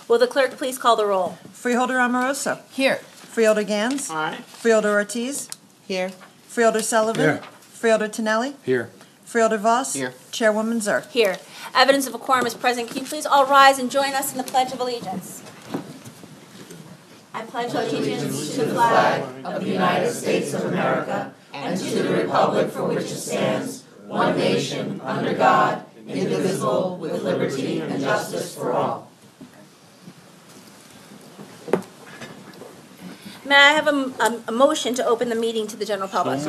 Will the clerk please call the roll? Freeholder Amoroso. Here. Freeholder Gans. Aye. Freeholder Ortiz. Here. Freeholder Sullivan. Here. Freeholder Tonelli. Here. Freeholder Voss. Here. Chairwoman Zur. Here. Evidence of a quorum is present. Can you please all rise and join us in the Pledge of Allegiance? I pledge allegiance to the flag of the United States of America and to the republic for which it stands, one nation, under God, indivisible, with liberty and justice for all. May I have a motion to open the meeting to the general public?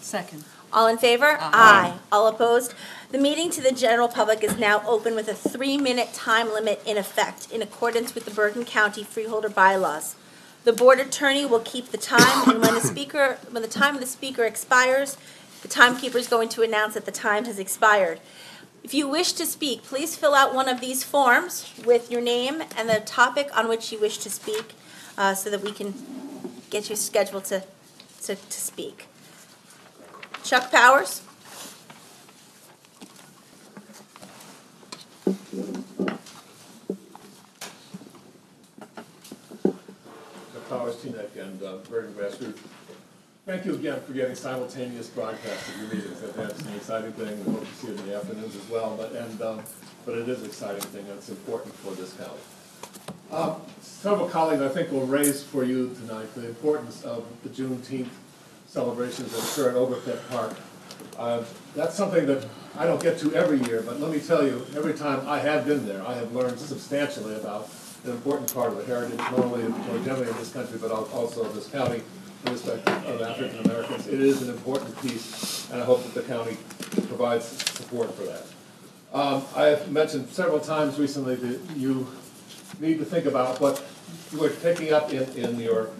Second. All in favor? Aye. All opposed? The meeting to the general public is now open with a 3-minute time limit in effect in accordance with the Bergen County Freeholder bylaws. The board attorney will keep the time, and when the time of the speaker expires, the timekeeper is going to announce that the time has expired. If you wish to speak, please fill out one of these forms with your name and the topic on which you wish to speak so that we can get you scheduled to speak. Chuck Powers. Powers, Meetng, and Bergen grassroots. Thank you again for getting simultaneous broadcast of your meetings. That's an exciting thing. We hope to see it in the afternoons as well. But it is an exciting thing, and it's important for this county. Several colleagues, I think, will raise for you tonight the importance of the Juneteenth celebrations that occur at Overpet Park. That's something that I don't get to every year, but let me tell you, every time I have been there, I have learned substantially about an important part of the heritage, not only generally in this country, but also in this county, in respect of African Americans. It is an important piece, and I hope that the county provides support for that. I have mentioned several times recently that you need to think about what you are taking up in your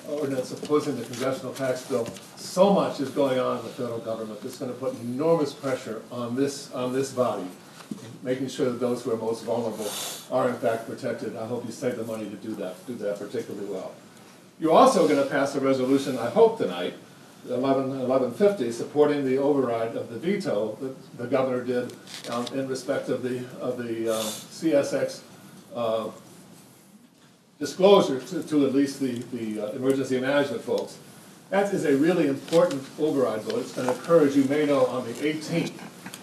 ordinance opposing the congressional tax bill. So much is going on in the federal government that's going to put enormous pressure on this body, making sure that those who are most vulnerable are in fact protected. I hope you save the money to do that particularly well. You're also going to pass a resolution, I hope tonight, 1150, supporting the override of the veto that the governor did in respect of the CSX disclosure to at least the emergency management folks. That is a really important override vote. It's going to occur, as you may know, on the 18th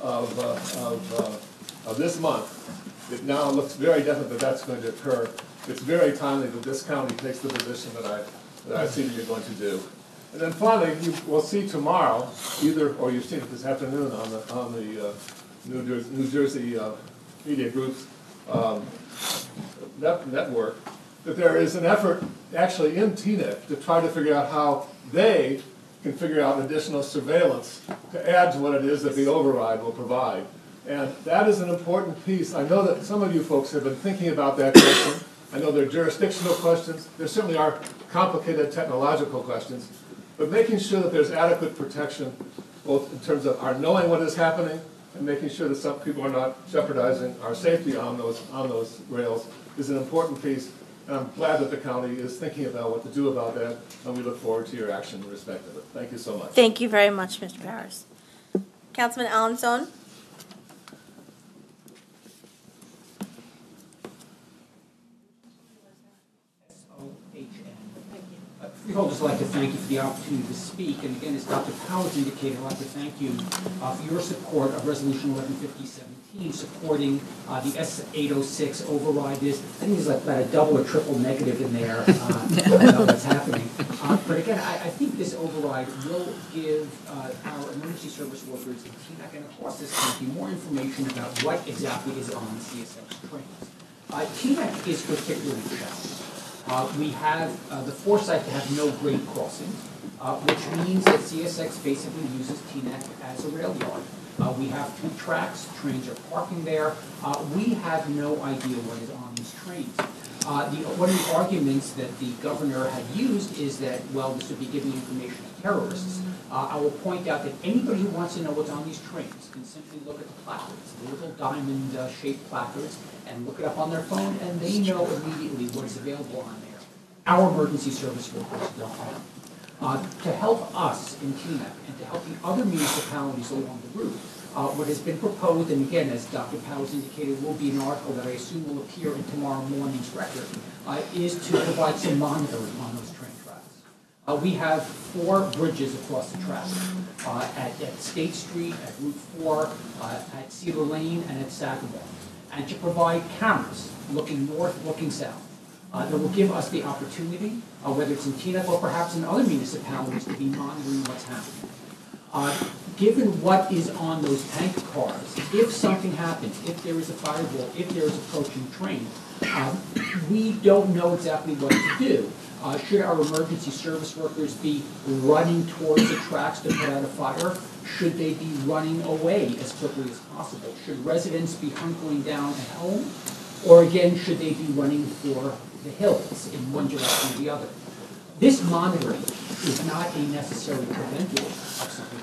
of this month. It now looks very definite that that's going to occur. It's very timely that this county takes the position that I see that you're going to do. And then finally, you will see tomorrow, or you've seen it this afternoon on the New Jersey Media Group's network, that there is an effort actually in Meetng to try to figure out how they can figure out additional surveillance to add to what it is that the override will provide. And that is an important piece. I know that some of you folks have been thinking about that question. I know there are jurisdictional questions. There certainly are complicated technological questions. But making sure that there's adequate protection, both in terms of our knowing what is happening and making sure that some people are not jeopardizing our safety on those rails, is an important piece. And I'm glad that the county is thinking about what to do about that, and we look forward to your action in respect of it. Thank you so much. Thank you very much, Mr. Powers. Councilman Alanson. Freeholders would like to thank you for the opportunity to speak, and again, as Dr. Powers indicated, I'd like to thank you for your support of Resolution 115017, supporting the S806 override. I think there's like about a double or triple negative in there. I don't know what's happening. But again, I think this override will give our emergency service workers in Meetng and across this country more information about what exactly is on CSX trains. Meetng is particularly challenged. We have the foresight to have no grade crossing, which means that CSX basically uses Meetng as a rail yard. We have 2 tracks, trains are parking there. We have no idea what is on these trains. One of the arguments that the governor had used is that, well, this would be giving information to terrorists. I will point out that anybody who wants to know what's on these trains can simply look at the placards, the little diamond-shaped placards, and look it up on their phone, and they know immediately what is available on there. Our emergency service workers don't know. To help us in Meetng and to help the other municipalities along the route, What has been proposed, and again, as Dr. Powers indicated, will be an article that I assume will appear in tomorrow morning's record, is to provide some monitoring on those train tracks. We have 4 bridges across the track, at State Street, at Route 4, at Cedar Lane, and at Sagamore. And to provide cameras looking north, looking south, that will give us the opportunity, whether it's in Teaneck or perhaps in other municipalities, to be monitoring what's happening. Given what is on those tank cars, if something happens, if there is a fireball, if there is approaching train, we don't know exactly what to do. Should our emergency service workers be running towards the tracks to put out a fire? Should they be running away as quickly as possible? Should residents be hunkering down at home? Or again, should they be running for the hills in one direction or the other? This monitoring is not a necessary preventative of something,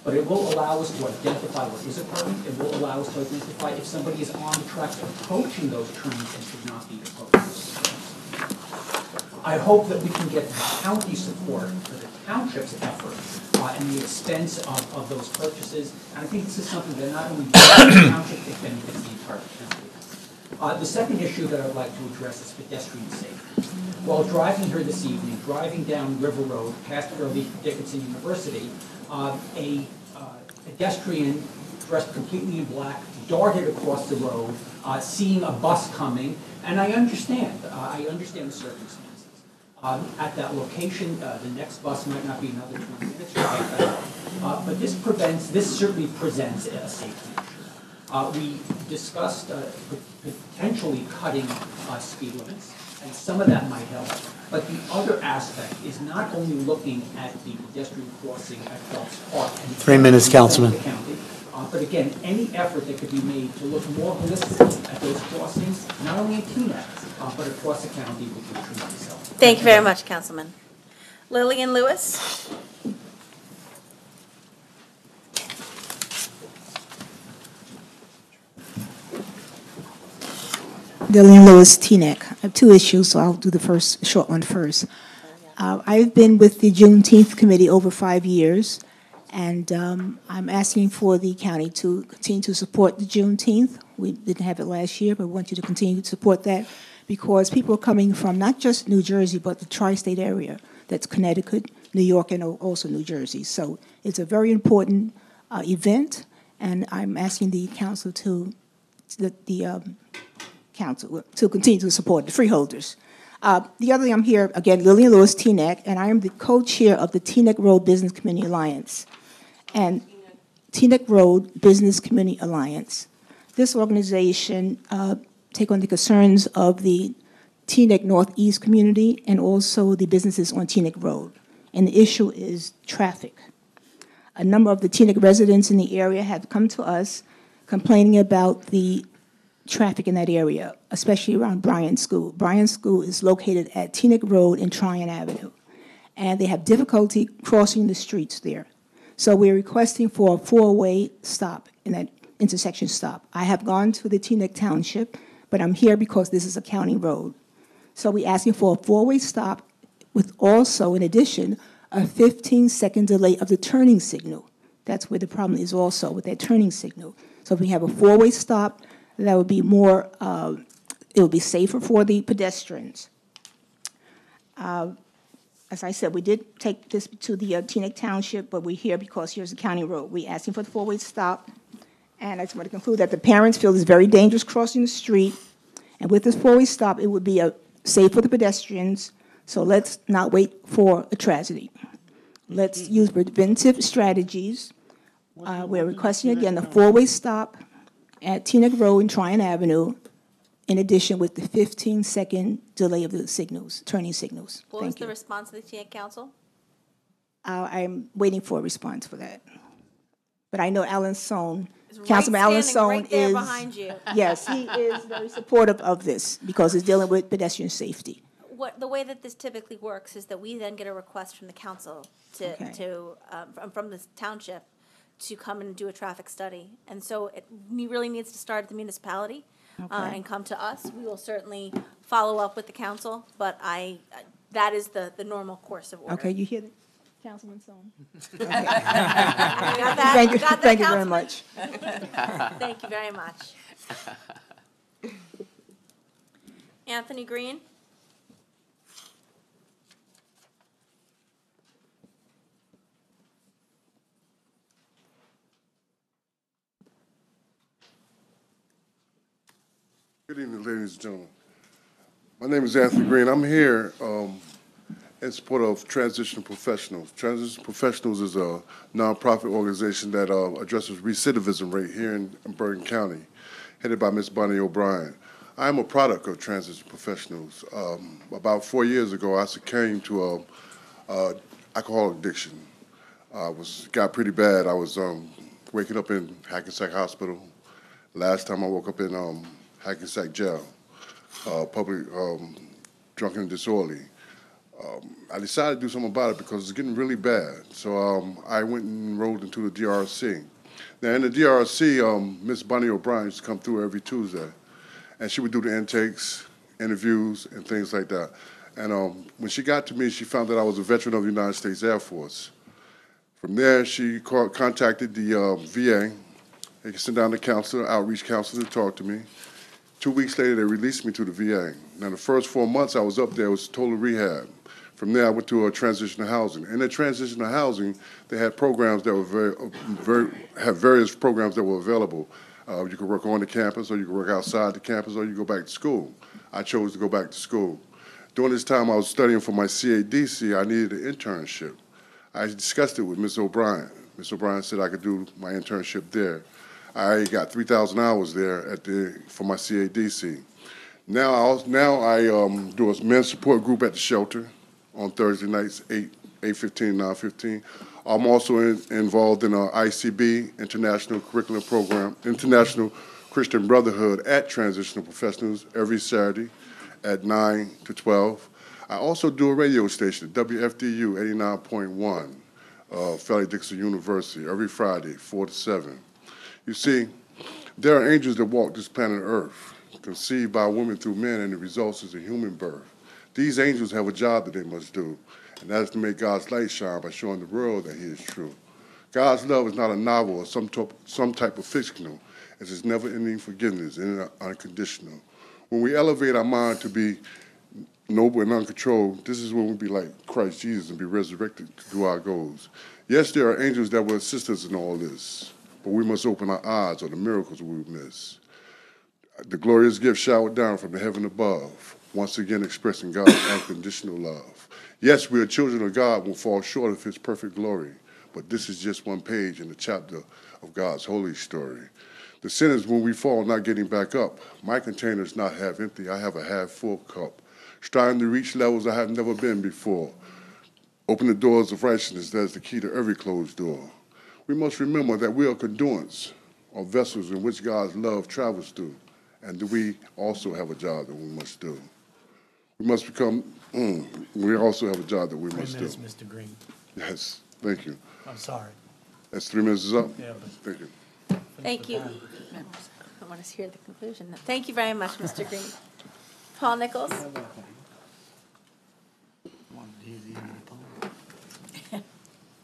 but it will allow us to identify what is occurring. It will allow us to identify if somebody is on the tracks approaching those trains and should not be approaching those trains. I hope that we can get the county support for the township's effort and the expense of those purchases. And I think this is something that not only benefits the township, it benefits the entire county. The second issue that I'd like to address is pedestrian safety. While driving here this evening, driving down River Road past Early Dickinson University, a pedestrian dressed completely in black darted across the road, seeing a bus coming, and I understand the circumstances. At that location, the next bus might not be another 20 minutes, but this certainly presents a safety issue. We discussed potentially cutting speed limits, and some of that might help. But the other aspect is not only looking at the pedestrian crossing at Phelps Park. 3 minutes, Councilman. But again, any effort that could be made to look more holistically at those crossings, not only in Teaneck, but across the county, would be tremendous help. Thank you very much, Councilman. Lillian Lewis. Lillian Lewis, Teaneck. I have 2 issues, so I'll do the short one first. I've been with the Juneteenth Committee over 5 years, and I'm asking for the county to continue to support the Juneteenth. We didn't have it last year, but we want you to continue to support that because people are coming from not just New Jersey, but the tri-state area. That's Connecticut, New York, and also New Jersey. So it's a very important event, and I'm asking the council to continue to support the Freeholders. The other thing, I'm here, again, Lillian Lewis, Teaneck, and I am the co-chair of the Teaneck Road Business Community Alliance. And Teaneck Road Business Community Alliance. This organization take on the concerns of the Teaneck Northeast community and also the businesses on Teaneck Road. And the issue is traffic. A number of the Teaneck residents in the area have come to us complaining about the traffic in that area, especially around Bryan School. Bryan School is located at Teaneck Road and Tryon Avenue, and they have difficulty crossing the streets there. So we're requesting for a 4-way stop in that intersection stop. I have gone to the Teaneck Township, but I'm here because this is a county road. So we're asking for a 4-way stop with also, in addition, a 15-second delay of the turning signal. That's where the problem is also with that turning signal. So if we have a 4-way stop, that would be more, it would be safer for the pedestrians. As I said, we did take this to the Teaneck Township, but we're here because here's a county road. We're asking for the 4-way stop. And I just want to conclude that the parents feel it's very dangerous crossing the street. And with this 4-way stop, it would be safe for the pedestrians. So let's not wait for a tragedy. Let's use preventive strategies. We're requesting, again, the 4-way stop at Teaneck Road and Tryon Avenue, in addition with the 15-second delay of the signals, turning signals. What was the response of the Teaneck Council? I'm waiting for a response for that. But I know Alan Sohn, Councilman Alan Sohn right there behind you. Yes, he is very supportive of this because it's dealing with pedestrian safety. The way that this typically works is that we then get a request from the council from the township to come and do a traffic study. And so it really needs to start at the municipality and come to us. We will certainly follow up with the council, but that is the normal course of order. Okay, you hear that? Councilman Song. Got that? Thank you, Got that, thank you very Councilman? much. Thank you very much. Anthony Green? Good evening, ladies and gentlemen. My name is Anthony Green. I'm here in support of Transitional Professionals. Transitional Professionals is a nonprofit organization that addresses recidivism rate here in Bergen County, headed by Ms. Bonnie O'Brien. I am a product of Transitional Professionals. About 4 years ago, I succumbed to alcohol addiction. Got pretty bad. I was waking up in Hackensack Hospital. Last time I woke up in Hackensack Jail, public drunken and disorderly. I decided to do something about it because it's getting really bad. So I went and enrolled into the DRC. Now in the DRC, Miss Bonnie O'Brien used to come through every Tuesday, and she would do the intakes, interviews, and things like that. And when she got to me, she found that I was a veteran of the United States Air Force. From there, she contacted the VA. They could send down the counselor, outreach counselor, to talk to me. 2 weeks later, they released me to the VA. Now, the first 4 months I was up there was total rehab. From there, I went to transitional housing. In the transitional housing, they had programs that were various programs that were available. You could work on the campus, or you could work outside the campus, or you could go back to school. I chose to go back to school. During this time I was studying for my CADC, I needed an internship. I discussed it with Ms. O'Brien. Ms. O'Brien said I could do my internship there. I got 3,000 hours there for my CADC. Now I do a men's support group at the shelter on Thursday nights, 8:15, 9:15. I'm also involved in ICB, International Curriculum Program, International Christian Brotherhood at Transitional Professionals every Saturday at 9 to 12. I also do a radio station, WFDU 89.1, Fairleigh Dickinson University, every Friday, 4 to 7. You see, there are angels that walk this planet Earth, conceived by women through men, and the result is a human birth. These angels have a job that they must do, and that is to make God's light shine by showing the world that He is true. God's love is not a novel or some type of fictional. It's His never-ending forgiveness and unconditional. When we elevate our mind to be noble and uncontrolled, this is when we be like Christ Jesus and be resurrected to do our goals. Yes, there are angels that will assist us in all this, but we must open our eyes or the miracles we miss. The glorious gift showered down from the heaven above, once again expressing God's unconditional love. Yes, we are children of God, will fall short of His perfect glory, but this is just one page in the chapter of God's holy story. The sin is when we fall, not getting back up. My container is not half empty, I have a half full cup. Striving to reach levels I have never been before. Open the doors of righteousness, that is the key to every closed door. We must remember that we are conduits or vessels in which God's love travels through, and that we also have a job that we must do. We must become, we also have a job that we must do. 3 minutes, Mr. Green. Yes, thank you. I'm sorry. That's 3 minutes is up? Yeah, Thank you. Thank you. I want to hear the conclusion. Thank you very much, Mr. Green. Paul Nichols?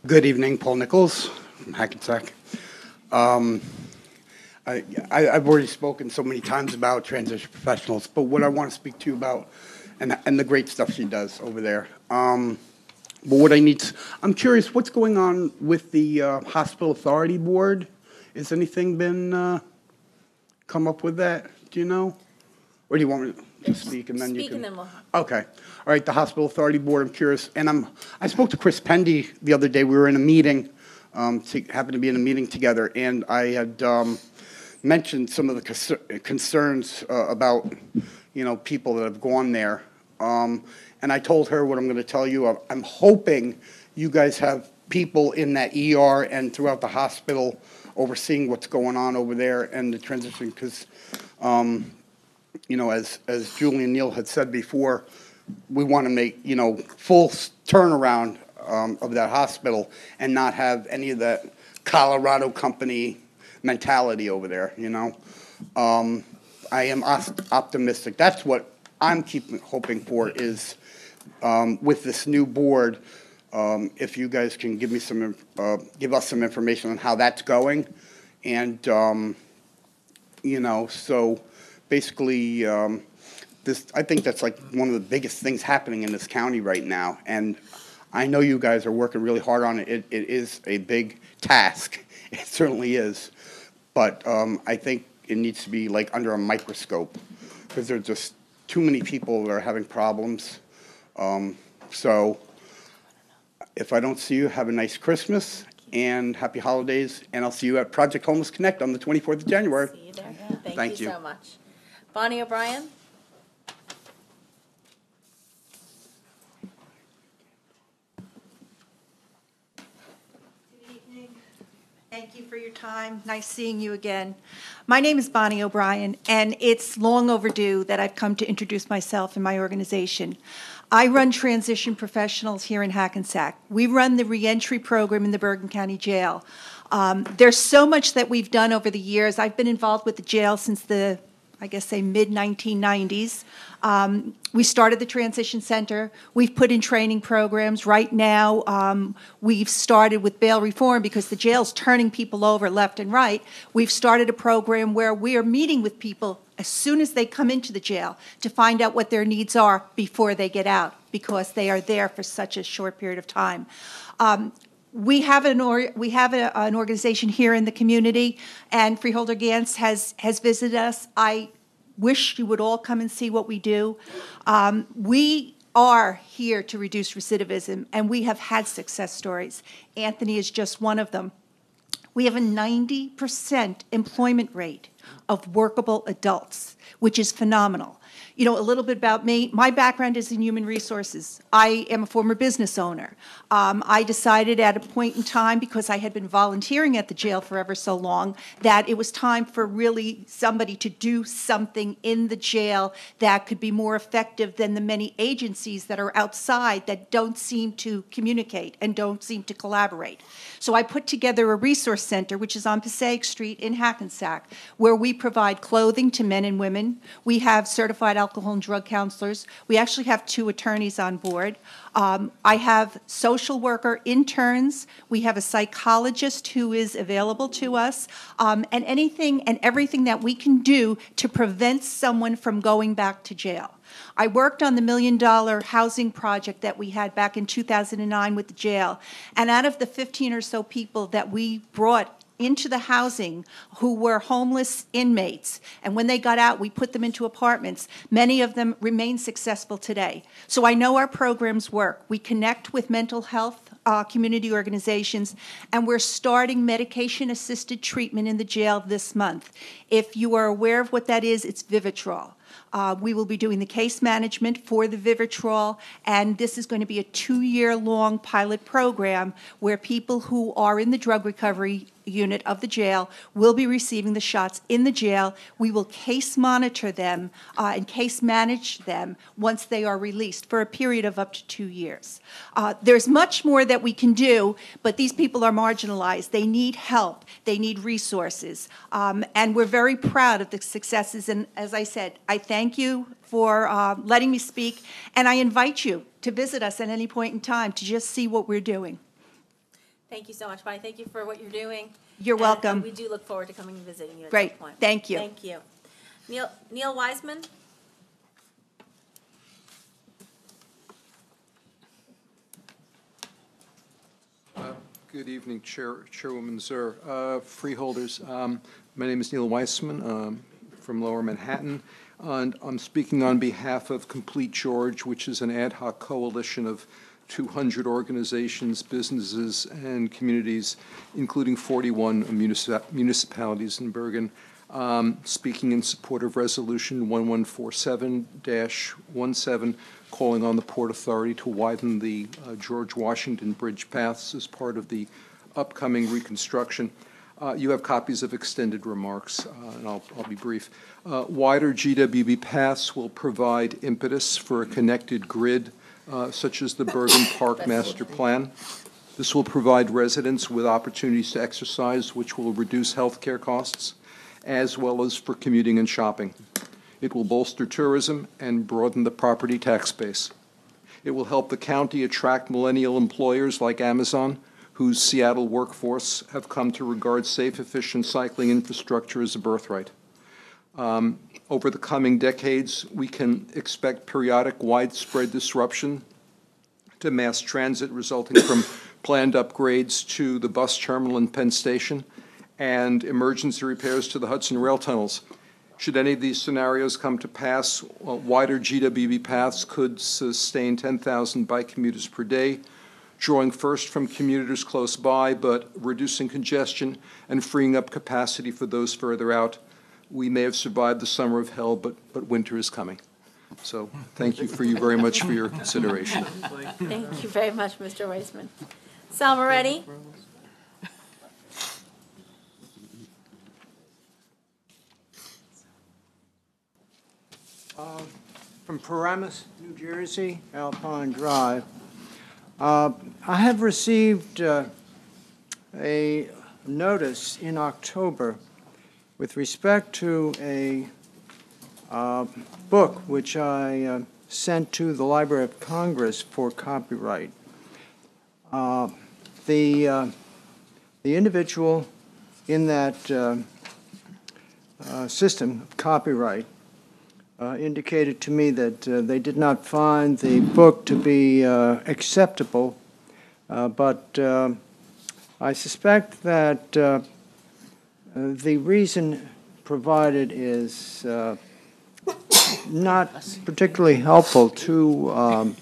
Good evening, Paul Nichols from Hackensack. I've already spoken so many times about transition professionals, but what I want to speak to you about, and the great stuff she does over there. But what I'm curious, what's going on with the Hospital Authority Board? Has anything been come up with that? Do you know? Or do you want me to speak and then you can? Speak and then we'll. Okay. All right, the Hospital Authority Board, I'm curious. And I spoke to Chris Pendy the other day. We were in a meeting, happened to be in a meeting together, and I had mentioned some of the concerns about, people that have gone there. And I told her what I'm going to tell you. I'm hoping you guys have people in that ER and throughout the hospital overseeing what's going on over there and the transition, because, as Julie and Neil had said before, we want to make, full turnaround of that hospital and not have any of that Colorado company mentality over there, I am optimistic. That's what I'm hoping for is with this new board, if you guys can give me give us some information on how that's going. And, so basically, I think that's like one of the biggest things happening in this county right now. And I know you guys are working really hard on it. It is a big task. It certainly is. But I think it needs to be like under a microscope because there are just too many people that are having problems. So if I don't see you, have a nice Christmas and happy holidays. And I'll see you at Project Homeless Connect on the 24th of January. See you there. Thank you. So much. Bonnie O'Brien? Thank you for your time. Nice seeing you again. My name is Bonnie O'Brien, and it's long overdue that I've come to introduce myself and my organization. I run Transition Professionals here in Hackensack. We run the reentry program in the Bergen County Jail. There's so much that we've done over the years. I've been involved with the jail since the, mid-1990s. We started the Transition Center. We've put in training programs. Right now, we've started with bail reform because the jail's turning people over left and right. We've started a program where we are meeting with people as soon as they come into the jail to find out what their needs are before they get out because they are there for such a short period of time. We have an organization here in the community, and Freeholder Gantz has visited us. I wish you would all come and see what we do. We are here to reduce recidivism, and we have had success stories. Anthony is just one of them. We have a 90% employment rate of workable adults, which is phenomenal. A little bit about me. My background is in human resources. I am a former business owner. I decided at a point in time, because I had been volunteering at the jail for ever so long, that it was time for really somebody to do something in the jail that could be more effective than the many agencies that are outside that don't seem to communicate and don't seem to collaborate. So I put together a resource center, which is on Passaic Street in Hackensack, where we provide clothing to men and women. We have certified alcohol and drug counselors. We actually have 2 attorneys on board. I have social worker interns. We have a psychologist who is available to us, and anything and everything that we can do to prevent someone from going back to jail. I worked on the $1 million housing project that we had back in 2009 with the jail, and out of the 15 or so people that we brought into the housing who were homeless inmates, and when they got out, we put them into apartments. Many of them remain successful today. So I know our programs work. We connect with mental health community organizations, and we're starting medication-assisted treatment in the jail this month. If you are aware of what that is, it's Vivitrol. We will be doing the case management for the Vivitrol, and this is going to be a 2-year-long pilot program where people who are in the drug recovery unit of the jail will be receiving the shots in the jail. We will case monitor them and case manage them once they are released for a period of up to 2 years. There's much more that we can do, but these people are marginalized. They need help. They need resources. And we're very proud of the successes. And as I said, I thank you for letting me speak, and I invite you to visit us at any point in time to just see what we're doing. Thank you so much, Bonnie. Thank you for what you're doing. You're welcome. And we do look forward to coming and visiting you at Great. some point. Thank you. Thank you. Neil Wiseman? Good evening, Chairwoman Zur. Freeholders, my name is Neil Weissman from Lower Manhattan, and I'm speaking on behalf of Complete George, which is an ad hoc coalition of 200 organizations, businesses, and communities, including 41 municipalities in Bergen, speaking in support of Resolution 1147-17, calling on the Port Authority to widen the George Washington Bridge paths as part of the upcoming reconstruction. You have copies of extended remarks, and I'll be brief. Wider GWB paths will provide impetus for a connected grid, such as the Bergen Park Master Plan. This will provide residents with opportunities to exercise, which will reduce health care costs, as well as for commuting and shopping. It will bolster tourism and broaden the property tax base. It will help the county attract millennial employers like Amazon, whose Seattle workforce have come to regard safe, efficient cycling infrastructure as a birthright. Over the coming decades, we can expect periodic widespread disruption to mass transit resulting from planned upgrades to the bus terminal in Penn Station and emergency repairs to the Hudson Rail tunnels. Should any of these scenarios come to pass, wider GWB paths could sustain 10,000 bike commuters per day, drawing first from commuters close by, but reducing congestion and freeing up capacity for those further out. We may have survived the summer of hell, but winter is coming. So thank you very much for your consideration. Thank you very much, Mr. Weissman. Sal Moretti? From Paramus, New Jersey, Alpine Drive. I have received a notice in October with respect to a book which I sent to the Library of Congress for copyright. The individual in that system of copyright indicated to me that they did not find the book to be acceptable, but I suspect that the reason provided is not particularly helpful to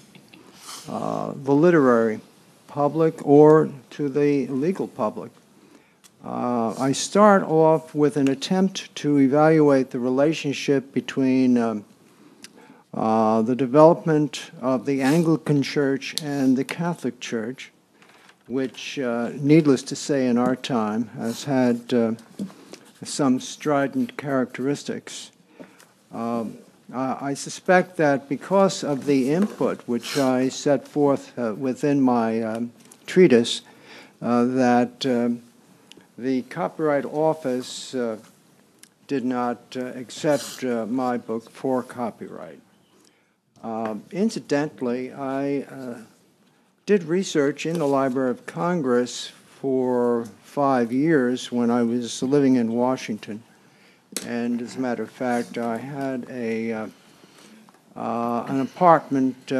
the literary public or to the legal public. I start off with an attempt to evaluate the relationship between the development of the Anglican Church and the Catholic Church, which, needless to say in our time, has had some strident characteristics. I suspect that because of the input which I set forth within my treatise, that the Copyright Office did not accept my book for copyright. Incidentally, I did research in the Library of Congress for 5 years when I was living in Washington. And as a matter of fact, I had an apartment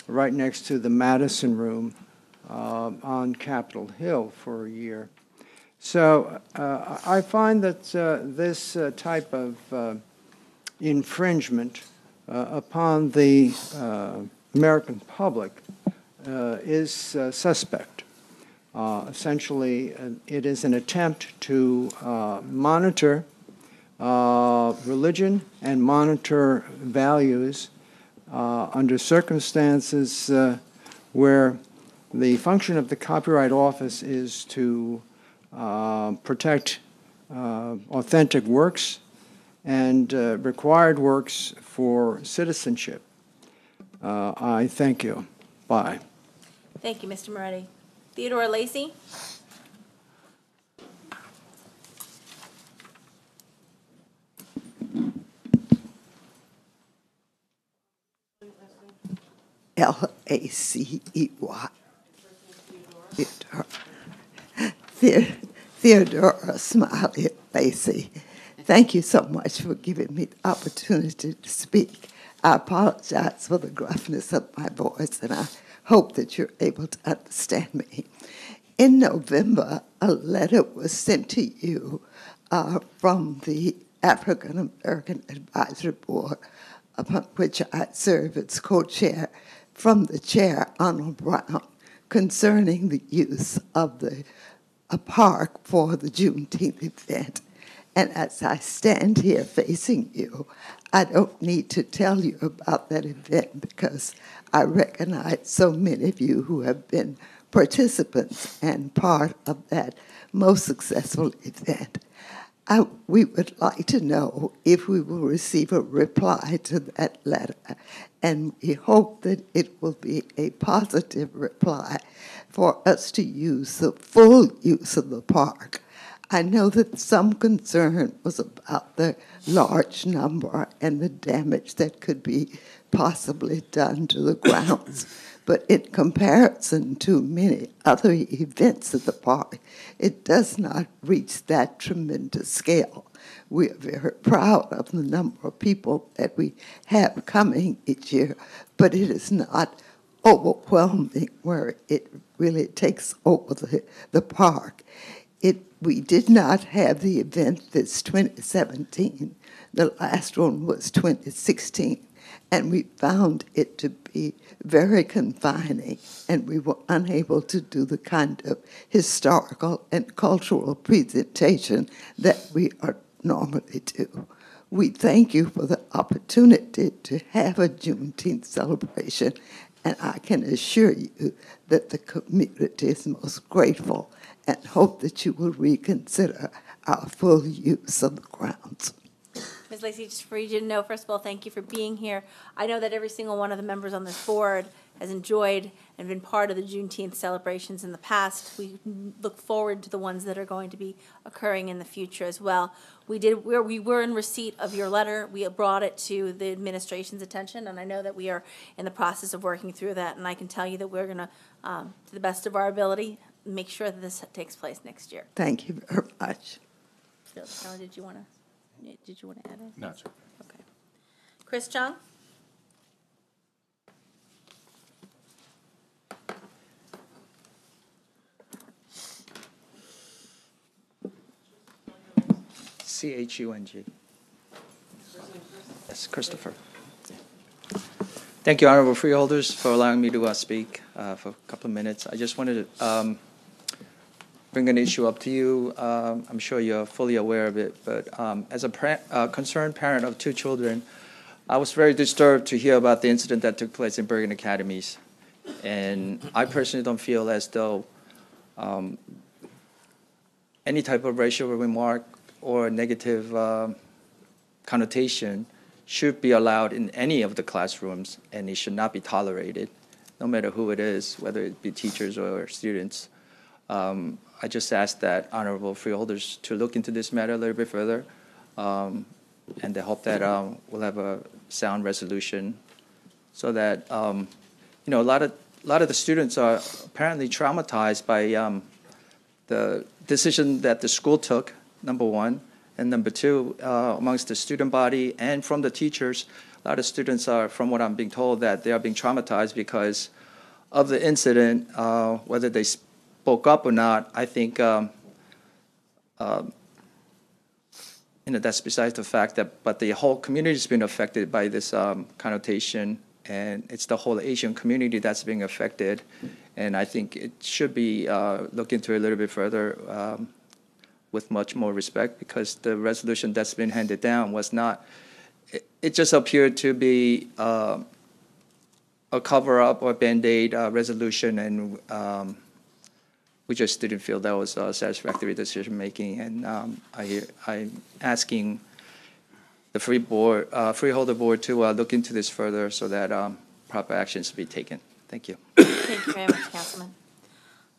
right next to the Madison Room on Capitol Hill for a year. So I find that this type of infringement upon the American public is suspect. Essentially, it is an attempt to monitor religion and monitor values under circumstances where the function of the Copyright Office is to protect authentic works and required works for citizenship. I thank you. Bye. Thank you, Mr. Moretti. Theodore Lacey? L-A-C-E-Y. Theodora Smiley Lacey. Thank you so much for giving me the opportunity to speak. I apologize for the gruffness of my voice, and I hope that you're able to understand me. In November, a letter was sent to you from the African American Advisory Board, upon which I serve as co-chair, from the chair, Arnold Brown, concerning the use of a park for the Juneteenth event. And as I stand here facing you, I don't need to tell you about that event because I recognize so many of you who have been participants and part of that most successful event. We would like to know if we will receive a reply to that letter, and we hope that it will be a positive reply for us to use the full use of the park. I know that some concern was about the large number and the damage that could be possibly done to the grounds. But in comparison to many other events at the park, it does not reach that tremendous scale. We are very proud of the number of people that we have coming each year, but it is not overwhelming where it really takes over the park. We did not have the event this 2017. The last one was 2016, and we found it to be very confining, and we were unable to do the kind of historical and cultural presentation that we are normally do. We thank you for the opportunity to have a Juneteenth celebration, and I can assure you that the community is most grateful and hope that you will reconsider our full use of the grounds. Ms. Lacey, just for you to know, first of all, thank you for being here. I know that every single one of the members on this board has enjoyed and been part of the Juneteenth celebrations in the past. We look forward to the ones that are going to be occurring in the future as well. We were in receipt of your letter. We brought it to the administration's attention, and I know that we are in the process of working through that, and I can tell you that we're going to, to the best of our ability, make sure that this takes place next year. Thank you very much. Phil, did you want to add anything? No, sir. Okay. Chris Chung? C-H-U-N-G. Yes, Christopher. Thank you, Honorable Freeholders, for allowing me to speak for a couple of minutes. I just wanted to bring an issue up to you. I'm sure you're fully aware of it, but as a concerned parent of 2 children, I was very disturbed to hear about the incident that took place in Bergen Academies. And I personally don't feel as though any type of racial remark or negative connotation should be allowed in any of the classrooms, and it should not be tolerated, no matter who it is, whether it be teachers or students. I just ask that Honorable Freeholders to look into this matter a little bit further, and I hope that we'll have a sound resolution, so that a lot of the students are apparently traumatized by the decision that the school took, number one, and number two, amongst the student body and from the teachers. A lot of students are, from what I'm being told, that they are being traumatized because of the incident, whether they spoke up or not. I think that's besides the fact that, but the whole community has been affected by this connotation, and it's the whole Asian community that's being affected. And I think it should be looked into a little bit further with much more respect, because the resolution that's been handed down was not, it just appeared to be a cover-up or Band-Aid resolution, and we just didn't feel that was satisfactory decision-making. And I'm asking the Freeholder Board to look into this further, so that proper actions be taken. Thank you. Thank you very much, Councilman.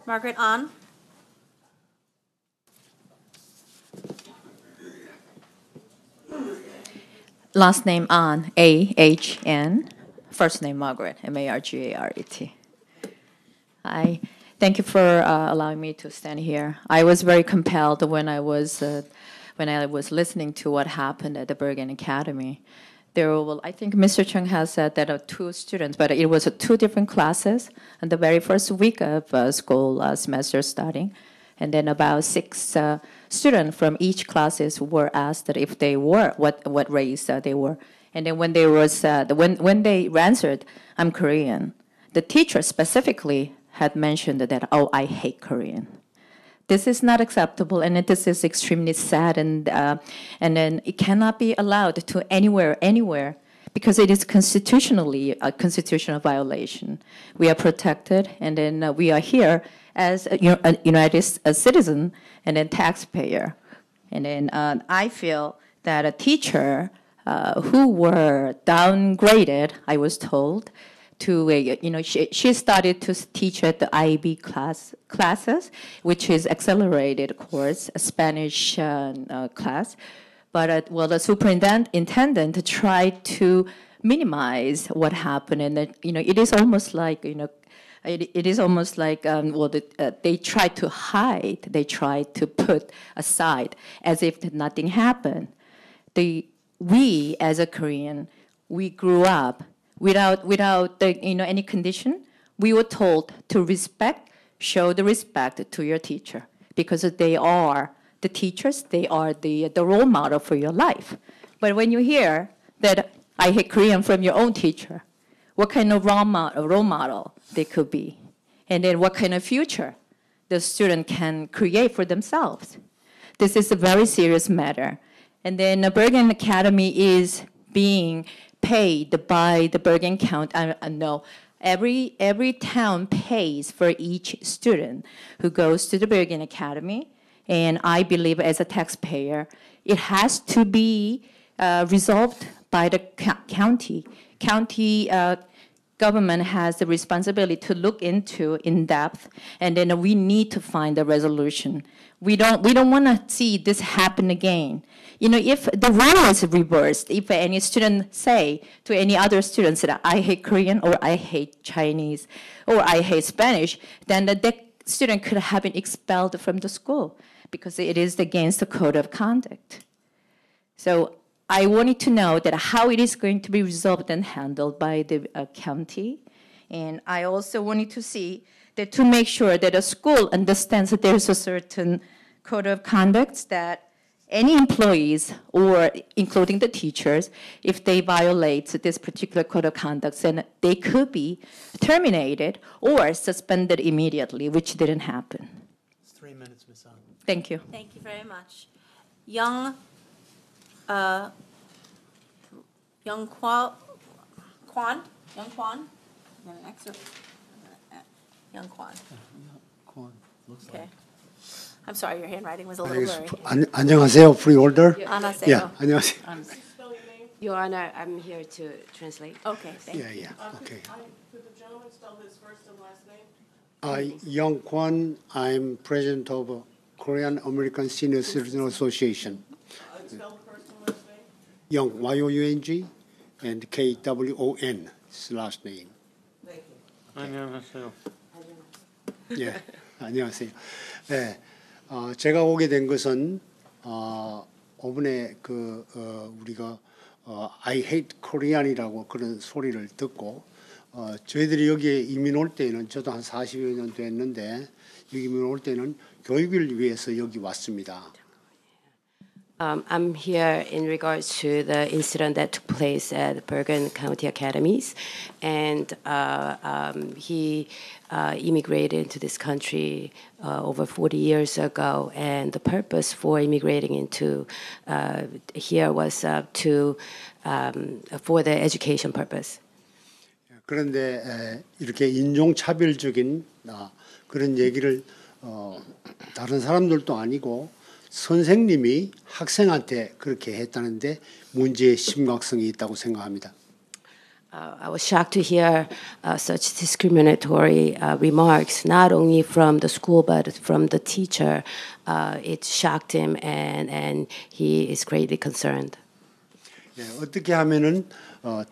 Margaret Ahn? Last name Ahn, A-H-N. First name Margaret, M-A-R-G-A-R-E-T. I thank you for allowing me to stand here. I was very compelled when I was listening to what happened at the Bergen Academy. There were, I think Mr. Chung has said that 2 students, but it was 2 different classes on the very first week of school semester starting. And then about 6 students from each classes were asked that if they were, what race they were. And then when when they answered, I'm Korean, the teacher specifically had mentioned that, oh, I hate Korean. This is not acceptable, and this is extremely sad, and then it cannot be allowed to anywhere, because it is constitutionally a constitutional violation. We are protected, and then we are here as a United citizen and then taxpayer. And then I feel that a teacher who were downgraded, I was told, to she started to teach at the IB classes, which is accelerated course, a Spanish class. But the superintendent tried to minimize what happened, and it is almost like it is almost like they tried to hide, they tried to put aside as if nothing happened. We as a Korean, we grew up without any condition. We were told to show the respect to your teacher, because they are the teachers, they are the role model for your life. But when you hear that I hate Korean from your own teacher, what kind of role model they could be, and then what kind of future the student can create for themselves. This is a very serious matter. And then the Bergen Academy is being paid by the Bergen County. No, every town pays for each student who goes to the Bergen Academy. And I believe as a taxpayer, it has to be resolved by the county. County government has the responsibility to look into in depth, and then we need to find a resolution. We don't want to see this happen again. If the role is reversed, if any student say to any other students that I hate Korean or I hate Chinese or I hate Spanish, then the student could have been expelled from the school because it is against the code of conduct. So I wanted to know that how it is going to be resolved and handled by the county. And I also wanted to see that to make sure that a school understands that there's a certain code of conduct that any employees, or including the teachers, if they violate this particular code of conduct, then they could be terminated or suspended immediately, which didn't happen. It's 3 minutes, Ms. An. Thank you. Thank you very much. Young Kwan? Young Kwan. Okay. I'm sorry, your handwriting was a little blurry. 안녕하세요, Freeholder. 안녕하세요. Yeah, 안녕하세요. Your Honor, I'm here to translate. Okay, thank you. Yeah, okay. Could the gentleman spell his first and last name? Young Kwon, I'm president of Korean American Senior Citizen Association. Spell the first and last name? Young, Y-O-U-N-G, and K-W-O-N, his last name. Thank you. 안녕하세요. 예, 안녕하세요. 네, 제가 오게 된 것은 이번에 우리가 I hate Korean이라고 그런 소리를 듣고 저희들이 여기에 이민 올 때는 저도 한 40여 년 됐는데 여기 이민 올 때는 교육을 위해서 여기 왔습니다. I'm here in regards to the incident that took place at Bergen County Academies, and he immigrated into this country over 40 years ago, and the purpose for immigrating into here was for the education purpose. 그런데 이렇게 인종차별적인 그런 얘기를 다른 사람들도 아니고 선생님이 학생한테 그렇게 했다는데 문제의 심각성이 있다고 생각합니다. I was shocked to hear such discriminatory remarks, not only from the school but from the teacher. It shocked him, and he is greatly concerned. 예, 어떻게 하면은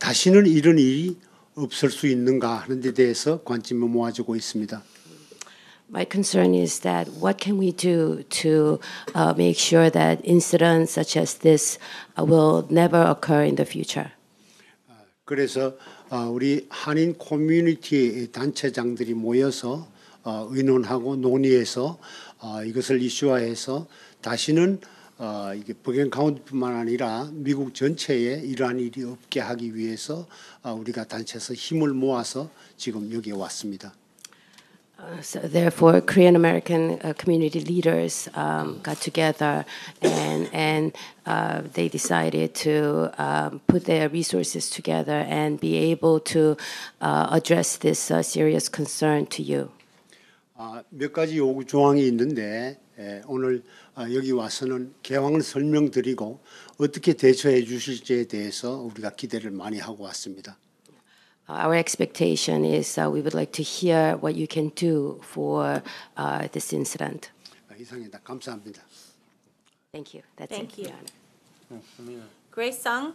다시는 이런 일이 없을 수 있는가 하는 데 대해서 관심을 모아주고 있습니다. My concern is that what can we do to make sure that incidents such as this will never occur in the future? 그래서 우리 한인 커뮤니티 단체장들이 모여서 의논하고 논의해서 이것을 이슈화해서 다시는 이게 버겐 카운티뿐만 아니라 미국 전체에 이러한 일이 없게 하기 위해서 우리가 단체에서 힘을 모아서 지금 여기에 왔습니다. So therefore, Korean American community leaders got together, and they decided to put their resources together and be able to address this serious concern to you. 몇 가지 요구 조항이 있는데 오늘 여기 와서는 개황을 설명드리고 어떻게 대처해 주실지에 대해서 우리가 기대를 많이 하고 왔습니다. our expectation is we would like to hear what you can do for this incident. 이상입니다. 감사합니다. Thank you. That's Thank it, you. Your Honor. Grace Sung?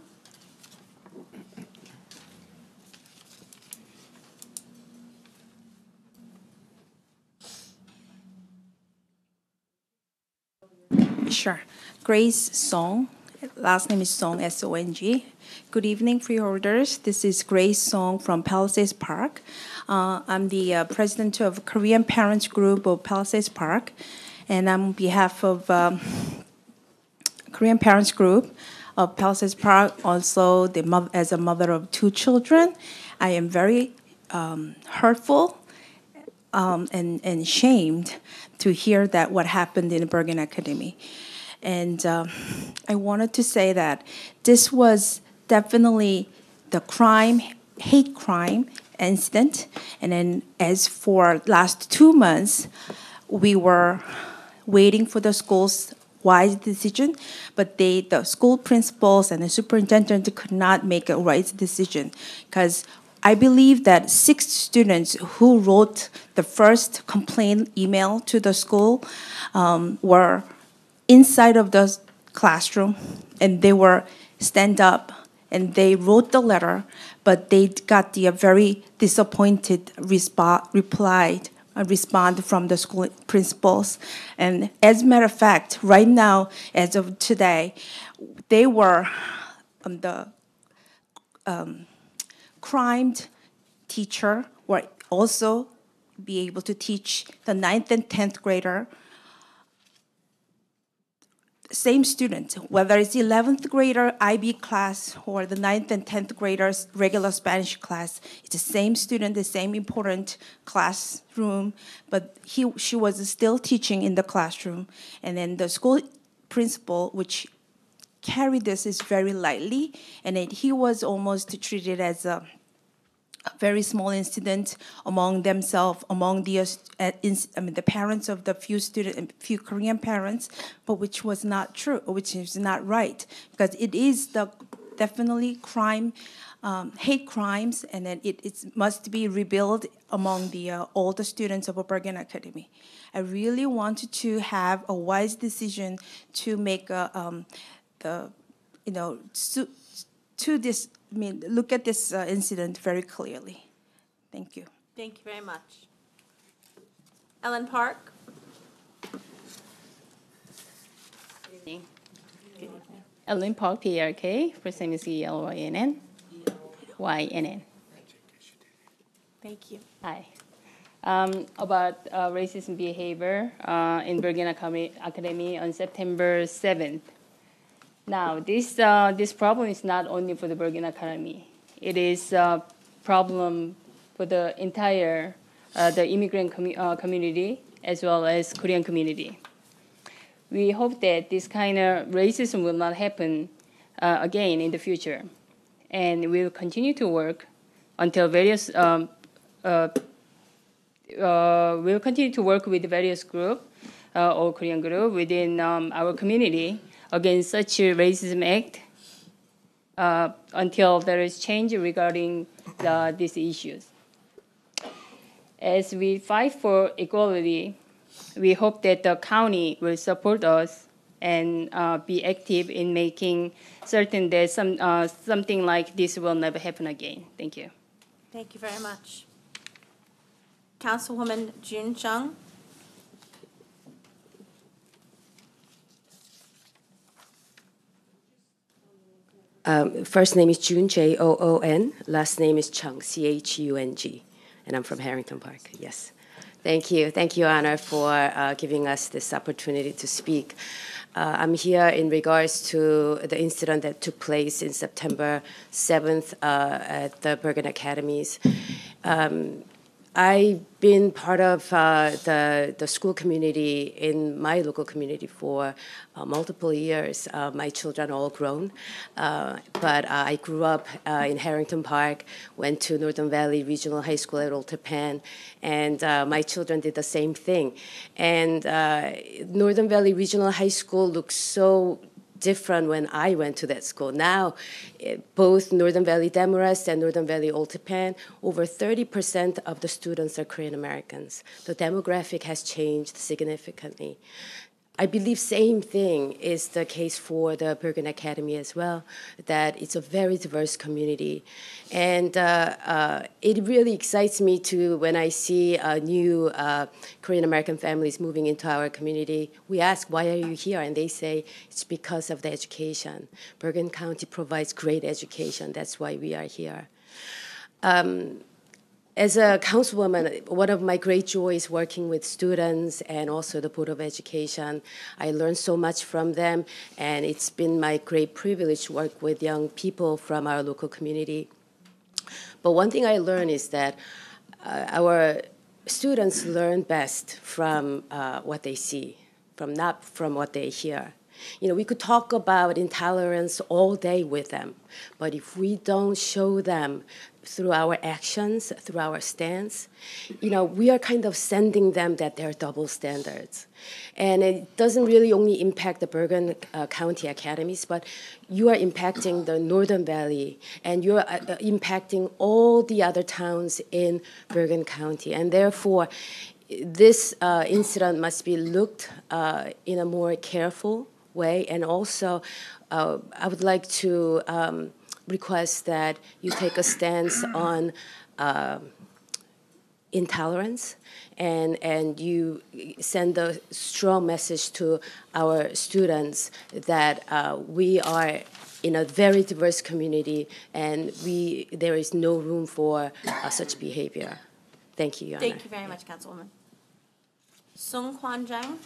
Sure. Grace Song. Last name is Song, S-O-N-G. Good evening, freeholders. This is Grace Song from Palisades Park. I'm the president of Korean Parents Group of Palisades Park, and on behalf of Korean Parents Group of Palisades Park, also as a mother of 2 children, I am very hurtful and shamed to hear that what happened in Bergen Academy. And I wanted to say that this was definitely the hate crime incident. And then as for last 2 months, we were waiting for the school's wise decision, but the school principals and the superintendent could not make a wise decision because I believe that 6 students who wrote the first complaint email to the school were inside of the classroom, and they were stand up, and they wrote the letter, but they got the very disappointed response from the school principals. And as a matter of fact, right now, as of today, they were the crimed teacher will also be able to teach the 9th and 10th grader, same student, whether it's 11th grader IB class or the 9th and 10th graders regular Spanish class, it's the same student, the same important classroom, but she was still teaching in the classroom. And then the school principal, which carried this is very lightly, and he was almost treated as a very small incident among themselves, among the parents of the few Korean parents, but which was not true, which is not right, because it is definitely crime, hate crimes, and then it must be rebuilt among all the students of Bergen Academy. I really wanted to have a wise decision to make look at this incident very clearly. Thank you. Thank you very much. Ellen Park? Ellen Park, PRK. First name is E-L-Y-N-N. Y-N-N. Thank you. Hi. About racism behavior in Bergen Academy on September 7th. Now, this problem is not only for the Bergen Academy. It is a problem for the entire the immigrant community as well as Korean community. We hope that this kind of racism will not happen again in the future, and we will continue to work until various. We'll continue to work with various group or Korean group within our community against such a racism act until there is change regarding these issues. As we fight for equality, we hope that the county will support us and be active in making certain that something like this will never happen again. Thank you. Thank you very much. Councilwoman Jun Chung. First name is June, J-O-O-N. Last name is Chung, C-H-U-N-G. And I'm from Harrington Park, yes. Thank you, Your Honor, for giving us this opportunity to speak. I'm here in regards to the incident that took place in September 7th at the Bergen Academies. I've been part of the school community in my local community for multiple years. My children are all grown, but I grew up in Harrington Park, went to Northern Valley Regional High School at Old Japan, and my children did the same thing. And Northern Valley Regional High School looks so different when I went to that school. Now, both Northern Valley Demorest and Northern Valley Old Japan, over 30% of the students are Korean Americans. The demographic has changed significantly. I believe same thing is the case for the Bergen Academy as well, that it's a very diverse community. And it really excites me to, when I see new Korean American families moving into our community, we ask, why are you here? And they say, it's because of the education. Bergen County provides great education. That's why we are here. As a councilwoman, one of my great joys working with students and also the Board of Education. I learned so much from them, and it's been my great privilege to work with young people from our local community. But one thing I learned is that our students learn best from what they see, not from what they hear. You know, we could talk about intolerance all day with them, but if we don't show them through our actions, through our stance, you know, we are kind of sending them that there are double standards. And it doesn't really only impact the Bergen County academies, but you are impacting the Northern Valley, and you're impacting all the other towns in Bergen County. And therefore, this incident must be looked in a more careful way. And also, I would like to request that you take a stance on intolerance, and you send a strong message to our students that we are in a very diverse community, and there is no room for such behavior. Thank you, Your Honor. Thank you very much, Councilwoman. Sung Kwan Jang.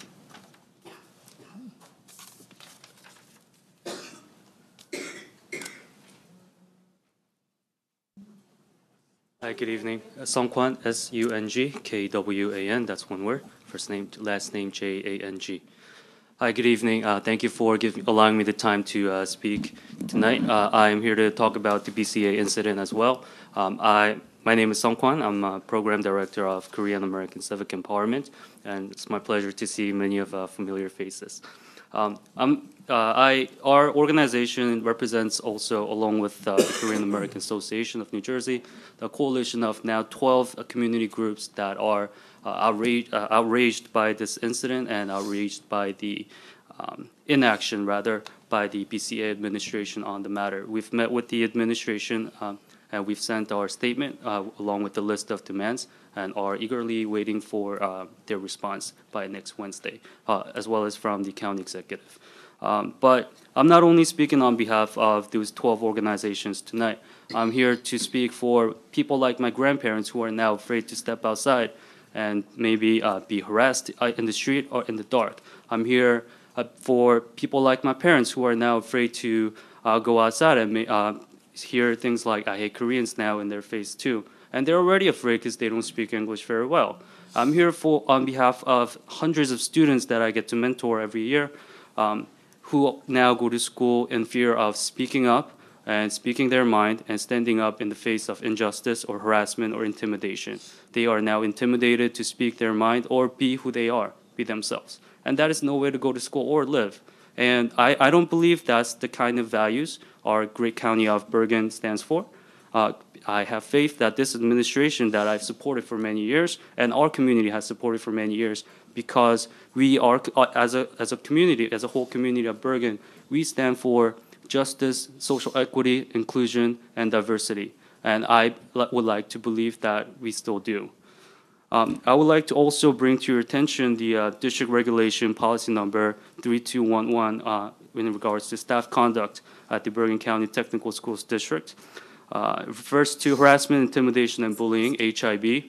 Hi, good evening. Sung Kwan, S-U-N-G-K-W-A-N, that's one word. First name, last name, J-A-G. Hi, good evening. Thank you for allowing me the time to speak tonight. I am here to talk about the BCA incident as well. My name is Sung Kwan. I'm a Program Director of Korean American Civic Empowerment, and it's my pleasure to see many of familiar faces. Our organization represents also, along with the Korean American Association of New Jersey, the coalition of now 12 community groups that are outraged by this incident and outraged by the inaction, rather, by the BCA administration on the matter. We've met with the administration and we've sent our statement along with the list of demands, and are eagerly waiting for their response by next Wednesday, as well as from the county executive. But I'm not only speaking on behalf of those 12 organizations tonight. I'm here to speak for people like my grandparents who are now afraid to step outside and maybe be harassed in the street or in the dark. I'm here for people like my parents who are now afraid to go outside and hear things like, I hate Koreans now in their face too. And they're already afraid because they don't speak English very well. I'm here on behalf of hundreds of students that I get to mentor every year, who now go to school in fear of speaking up and speaking their mind and standing up in the face of injustice or harassment or intimidation. They are now intimidated to speak their mind or be who they are, be themselves. And that is no way to go to school or live. And I don't believe that's the kind of values our great county of Bergen stands for. I have faith that this administration that I've supported for many years and our community has supported for many years, because we are, as a community, as a whole community of Bergen, we stand for justice, social equity, inclusion, and diversity. And I would like to believe that we still do. I would like to also bring to your attention the district regulation policy number 3211 in regards to staff conduct at the Bergen County Technical Schools District. Refers to harassment, intimidation, and bullying, HIB.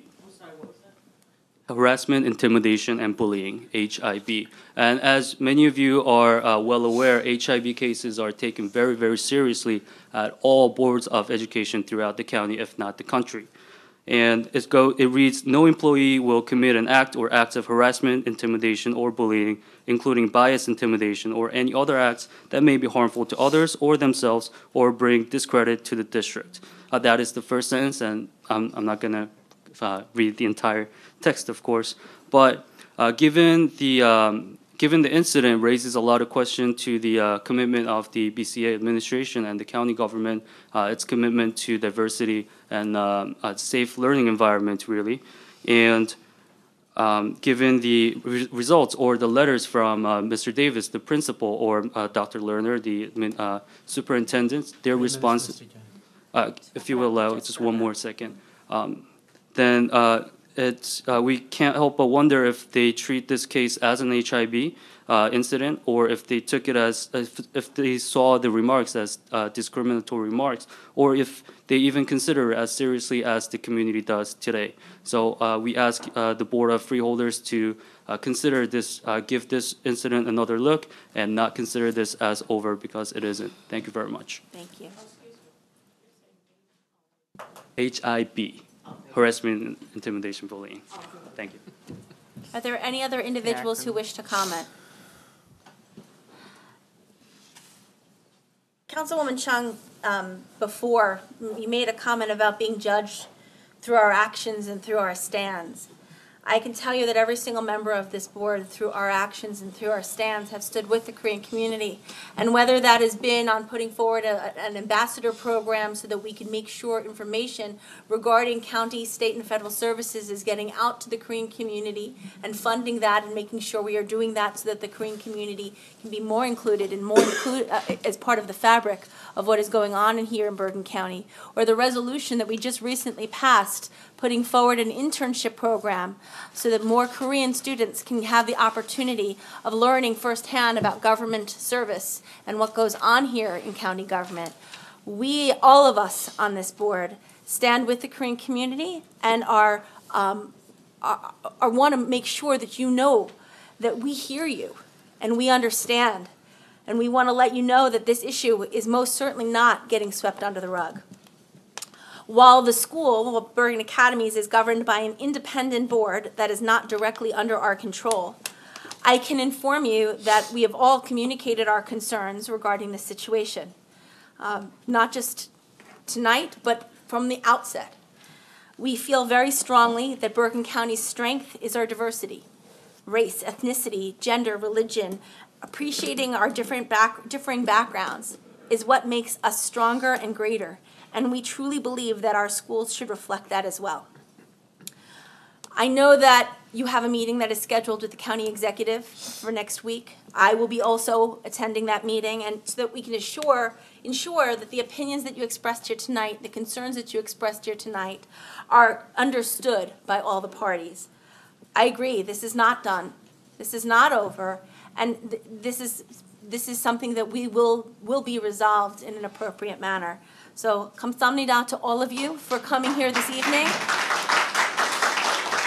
Harassment, intimidation, and bullying, HIB. And as many of you are well aware, HIB cases are taken very, very seriously at all boards of education throughout the county, if not the country. And it reads, no employee will commit an act or acts of harassment, intimidation, or bullying, including bias, intimidation, or any other acts that may be harmful to others or themselves or bring discredit to the district. That is the first sentence, and I'm not going to read the entire text, of course. But given the given the incident raises a lot of questions to the commitment of the BCA administration and the county government, its commitment to diversity and a safe learning environment, really. And given the results or the letters from Mr. Davis, the principal, or Dr. Lerner, the superintendent, their response, if you will allow just one more second, then we can't help but wonder if they treat this case as an HIB incident, or if they took it as, if they saw the remarks as discriminatory remarks, or if they even consider it as seriously as the community does today. So we ask the Board of Freeholders to consider this, give this incident another look, and not consider this as over, because it isn't. Thank you very much. Thank you. HIB, harassment, intimidation, bullying. Thank you. Are there any other individuals who wish to comment? Councilwoman Chung, before, you made a comment about being judged through our actions and through our stands. I can tell you that every single member of this board, through our actions and through our stands, have stood with the Korean community. And whether that has been on putting forward an ambassador program so that we can make sure information regarding county, state, and federal services is getting out to the Korean community, and funding that and making sure we are doing that so that the Korean community can be more included and more as part of the fabric of what is going on in here in Bergen County, or the resolution that we just recently passed putting forward an internship program so that more Korean students can have the opportunity of learning firsthand about government service and what goes on here in county government. We, all of us on this board, stand with the Korean community and want to make sure that you know that we hear you and we understand. And we want to let you know that this issue is most certainly not getting swept under the rug. While the school, Bergen Academies, is governed by an independent board that is not directly under our control, I can inform you that we have all communicated our concerns regarding the situation, not just tonight, but from the outset. We feel very strongly that Bergen County's strength is our diversity, race, ethnicity, gender, religion. Appreciating our different differing backgrounds is what makes us stronger and greater. And we truly believe that our schools should reflect that as well. I know that you have a meeting that is scheduled with the county executive for next week. I will be also attending that meeting, and so that we can ensure that the opinions that you expressed here tonight, the concerns that you expressed here tonight, are understood by all the parties. I agree, this is not done. This is not over, and this is something that will be resolved in an appropriate manner. So 감사합니다 to all of you for coming here this evening.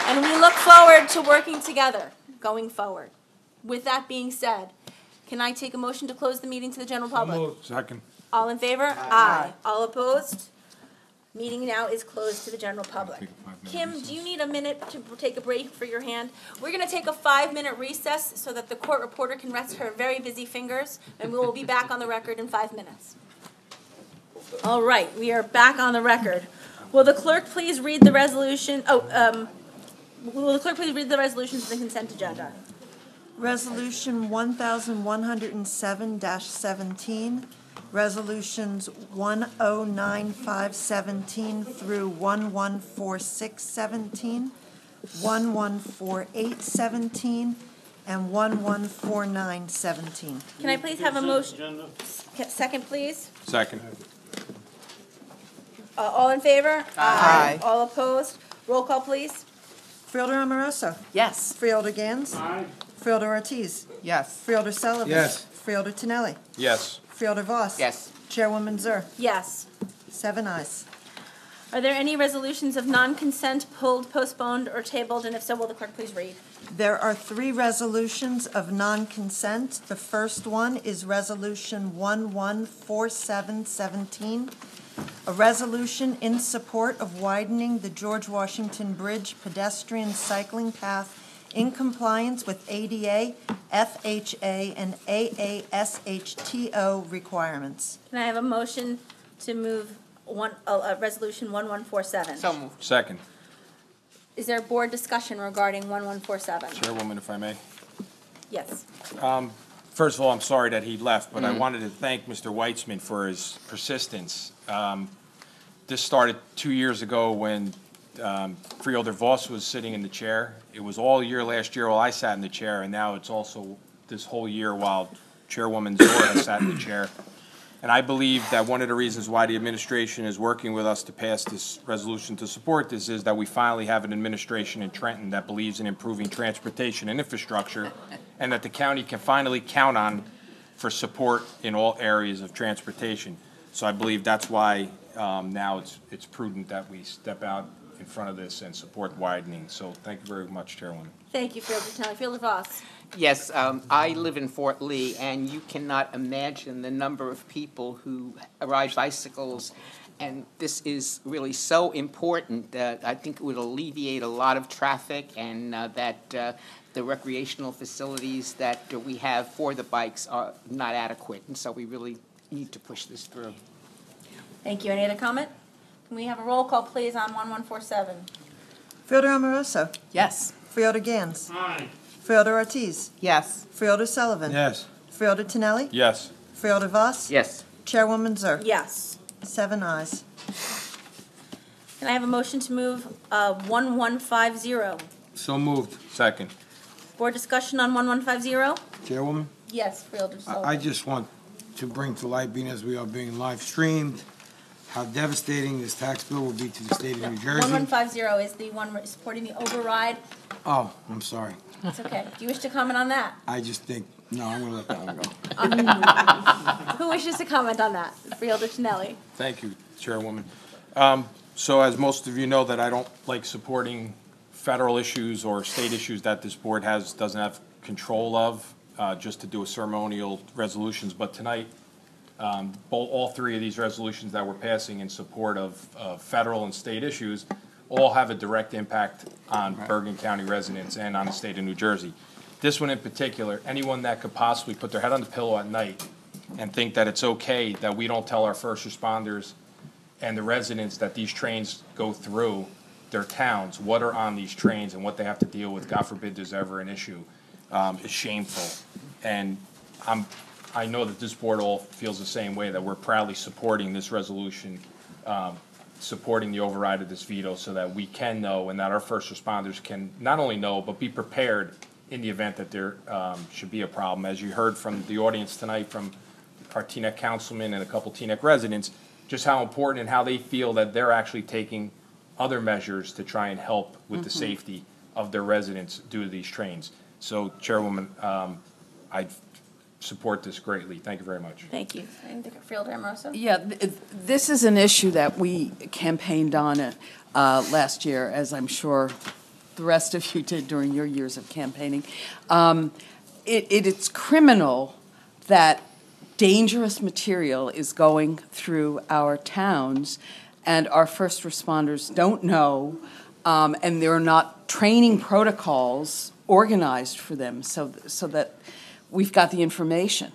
And we look forward to working together going forward. With that being said, can I take a motion to close the meeting to the general public? Second. All in favor? Aye. All opposed? Meeting now is closed to the general public. Kim, do you need a minute to take a break for your hand? We're going to take a 5-minute recess so that the court reporter can rest her very busy fingers, and we will be back on the record in 5 minutes. All right, we are back on the record. Will the clerk please read the resolution? Will the clerk please read the resolutions in the consent agenda? Resolution 1107-17, resolutions 109517 through 114617, 114817, and 114917. Can I please have a motion? Second, please. Second. All in favor? Aye. All opposed? Roll call, please. Freeholder Amoroso? Yes. Freeholder Gans? Aye. Freeholder Ortiz? Yes. Freeholder Sullivan? Yes. Freeholder Tonelli? Yes. Freeholder Voss? Yes. Chairwoman Zur? Yes. 7 ayes. Are there any resolutions of non-consent pulled, postponed, or tabled? And if so, will the clerk please read? There are 3 resolutions of non-consent. The first one is Resolution 114717, a resolution in support of widening the George Washington Bridge pedestrian cycling path in compliance with ADA, FHA, and AASHTO requirements. Can I have a motion to move Resolution 1147? So moved. Second. Is there board discussion regarding 1147? Chairwoman, if I may. Yes. First of all, I'm sorry that he left, but I wanted to thank Mr. Weitzman for his persistence. This started 2 years ago when Freeholder Voss was sitting in the chair. It was all year last year while I sat in the chair, and now it's also this whole year while Chairwoman Zora has sat in the chair. And I believe that one of the reasons why the administration is working with us to pass this resolution to support this is that we finally have an administration in Trenton that believes in improving transportation and infrastructure, and that the county can finally count on for support in all areas of transportation. So I believe that's why now it's prudent that we step out in front of this and support widening. So thank you very much, Chairwoman. Thank you, Fielder Tinelli. Fielder Voss. Yes, I live in Fort Lee, and you cannot imagine the number of people who ride bicycles, and this is really so important that I think it would alleviate a lot of traffic, and that the recreational facilities that we have for the bikes are not adequate, and so we really need to push this through. Thank you. Any other comment? Can we have a roll call, please, on 1147? Freeholder Amoroso? Yes. Freeholder Gans? Aye. Freeholder Ortiz? Yes. Freeholder Sullivan? Yes. Freeholder Tinelli? Yes. Freeholder Voss? Yes. Chairwoman Zur? Yes. 7 ayes. Can I have a motion to move 1150? So moved. Second. Board discussion on 1150? Chairwoman, Yes, Freeholder Sullivan. I just want to bring to light, being as we are being live streamed, how devastating this tax bill will be to the state of New Jersey. 1150 is the one supporting the override. Oh, I'm sorry. That's okay. Do you wish to comment on that? I just think, no, I'm going to let that one go. Who wishes to comment on that? Freeholder Tinelli. Thank you, Chairwoman. So as most of you know, that I don't like supporting federal issues or state issues that this board doesn't have control of, just to do a ceremonial resolutions. But tonight, all three of these resolutions that we're passing in support of federal and state issues all have a direct impact on Bergen County residents and on the state of New Jersey. This one in particular, anyone that could possibly put their head on the pillow at night and think that it's okay that we don't tell our first responders and the residents that these trains go through their towns, what are on these trains and what they have to deal with, God forbid there's ever an issue, is shameful. And I know that this board all feels the same way, that we're proudly supporting this resolution, supporting the override of this veto so that we can know and that our first responders can not only know but be prepared in the event that there should be a problem. As you heard from the audience tonight from our Teaneck councilman and a couple Teaneck residents, just how important and how they feel that they're actually taking other measures to try and help with the safety of their residents due to these trains. So, Chairwoman, I support this greatly. Thank you very much. Thank you. Freeholder Amoroso? Yeah, this is an issue that we campaigned on last year, as I'm sure the rest of you did during your years of campaigning. It's criminal that dangerous material is going through our towns and our first responders don't know, and there are not training protocols organized for them so that we've got the information.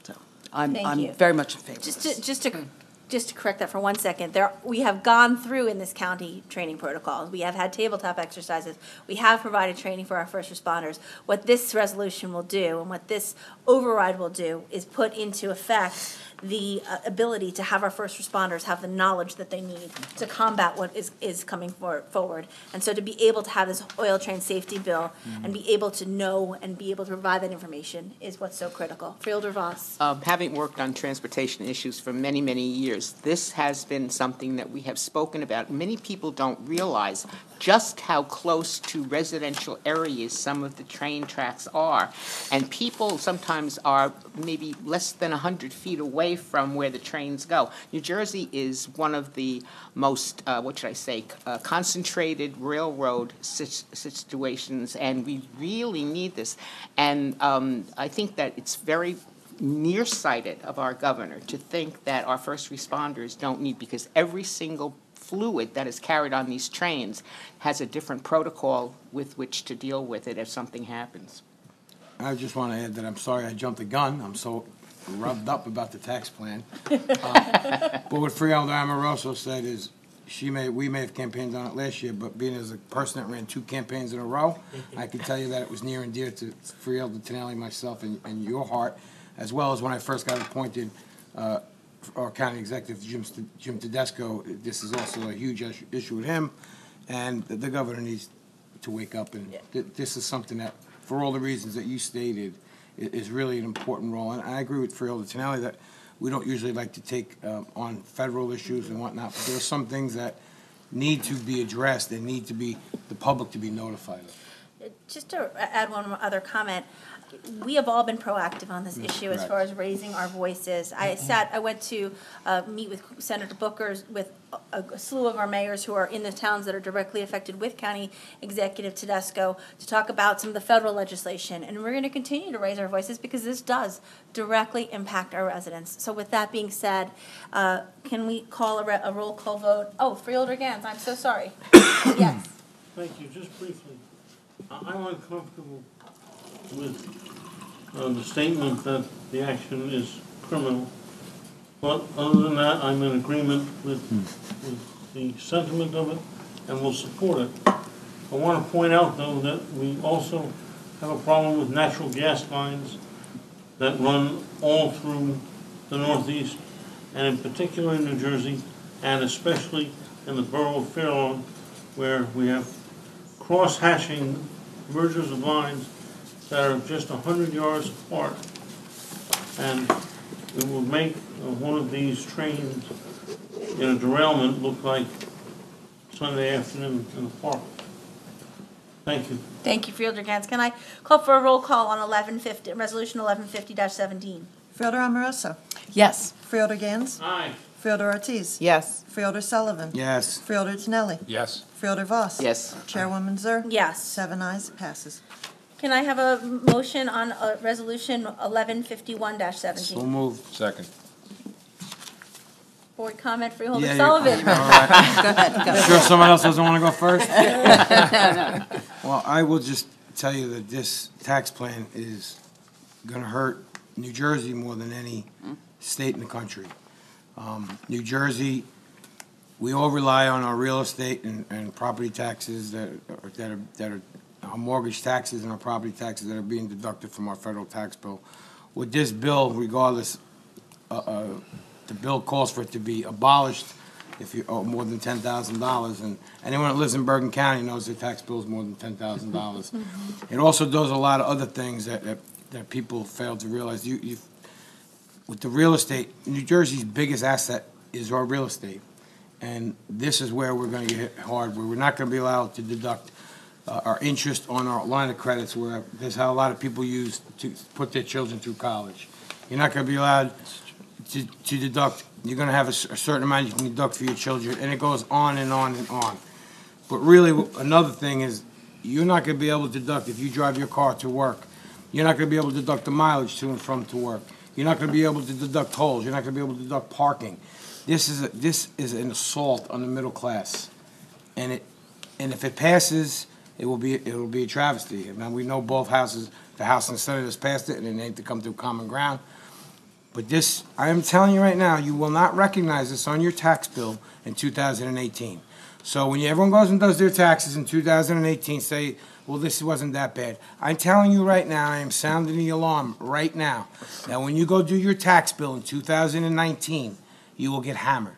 So I'm very much in favor of this. Just to correct that for 1 second, we have gone through in this county training protocols. We have had tabletop exercises. We have provided training for our first responders. What this resolution will do and what this override will do is put into effect the ability to have our first responders have the knowledge that they need to combat what is coming forward. And so to be able to have this oil train safety bill and be able to know and be able to provide that information is what's so critical. Freeholder Voss. Having worked on transportation issues for many, many years, this has been something that we have spoken about. Many people don't realize just how close to residential areas some of the train tracks are. And people sometimes are maybe less than 100 feet away from where the trains go. New Jersey is one of the most, concentrated railroad situations, and we really need this. And I think that it's very nearsighted of our governor to think that our first responders don't need, because every single fluid that is carried on these trains has a different protocol with which to deal with it if something happens. I just want to add that I'm sorry I jumped the gun. I'm so rubbed up about the tax plan. But what Freeholder Amoroso said is we may have campaigned on it last year, but being as a person that ran 2 campaigns in a row, I can tell you that it was near and dear to Freeholder Tenelli, myself, and your heart, as well as when I first got appointed our county executive, Jim Tedesco. This is also a huge issue with him, and the governor needs to wake up. And this is something that, for all the reasons that you stated, is really an important role. And I agree with Freeholder Tenelli that we don't usually like to take on federal issues and whatnot, but there are some things that need to be addressed and need to be the public to be notified of. Just to add one other comment, we have all been proactive on this issue as far as raising our voices. I went to meet with Senator Booker with a slew of our mayors who are in the towns that are directly affected with County Executive Tedesco to talk about some of the federal legislation. And we're going to continue to raise our voices because this does directly impact our residents. So with that being said, can we call a roll call vote? Oh, Freeholder Gans, I'm so sorry. Yes. Thank you. Just briefly, I'm uncomfortable with the statement that the action is criminal. But other than that, I'm in agreement with the sentiment of it and will support it. I want to point out, though, that we also have a problem with natural gas lines that run all through the Northeast, and in particular in New Jersey, and especially in the borough of Fair Lawn, where we have cross-hatching mergers of lines that are just 100 yards apart, and it will make one of these trains in a derailment look like Sunday afternoon in the park. Thank you. Thank you, Freeholder Gans. Can I call for a roll call on Resolution 1150-17? Freeholder Amoroso. Yes. Freeholder Gans. Aye. Freeholder Ortiz. Yes. Freeholder Sullivan. Yes. Freeholder Tenelli. Yes. Freeholder Voss. Yes. Chairwoman Zur. Yes. 7 ayes, it passes. Can I have a motion on Resolution 1151-17? So moved. Second. Board comment, Freeholder Yeah, Sullivan. all right. Go ahead. Go Sure someone else doesn't want to go first? Well, I will just tell you that this tax plan is going to hurt New Jersey more than any state in the country. New Jersey, we all rely on our real estate and property taxes that are our mortgage taxes and our property taxes that are being deducted from our federal tax bill. With this bill, regardless, the bill calls for it to be abolished if you owe more than $10,000, and anyone that lives in Bergen County knows their tax bill is more than $10,000. It also does a lot of other things that people fail to realize. With the real estate, New Jersey's biggest asset is our real estate, and this is where we're going to get hit hard, where we're not going to be allowed to deduct our interest on our line of credits, where that's how a lot of people use to put their children through college. You're not going to be allowed to deduct. You're going to have a certain amount you can deduct for your children, and it goes on and on and on. But really, another thing is you're not going to be able to deduct if you drive your car to work. You're not going to be able to deduct the mileage to and from to work. You're not going to be able to deduct tolls. You're not going to be able to deduct parking. This is an assault on the middle class, and if it passes, it will be a travesty. I mean, we know both houses, the House and the Senate has passed it, and they need to come to common ground. But this, I am telling you right now, you will not recognize this on your tax bill in 2018. So when everyone goes and does their taxes in 2018, say, well, this wasn't that bad. I'm telling you right now, I am sounding the alarm right now, that when you go do your tax bill in 2019, you will get hammered.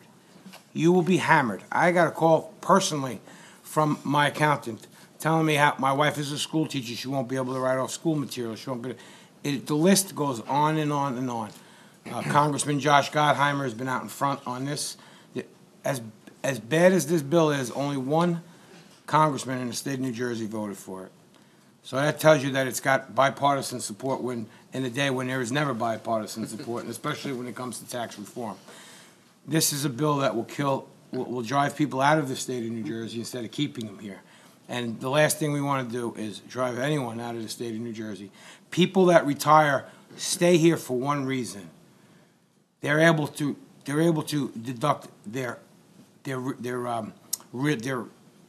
You will be hammered. I got a call personally from my accountant telling me how my wife is a school teacher. She won't be able to write off school material. She won't be. The list goes on and on and on. Congressman Josh Gottheimer has been out in front on this. As bad as this bill is, only one congressman in the state of New Jersey voted for it. So that tells you that it's got bipartisan support in a day when there is never bipartisan support, and especially when it comes to tax reform. This is a bill that will drive people out of the state of New Jersey instead of keeping them here. And the last thing we want to do is drive anyone out of the state of New Jersey. People that retire stay here for one reason. They're able to deduct their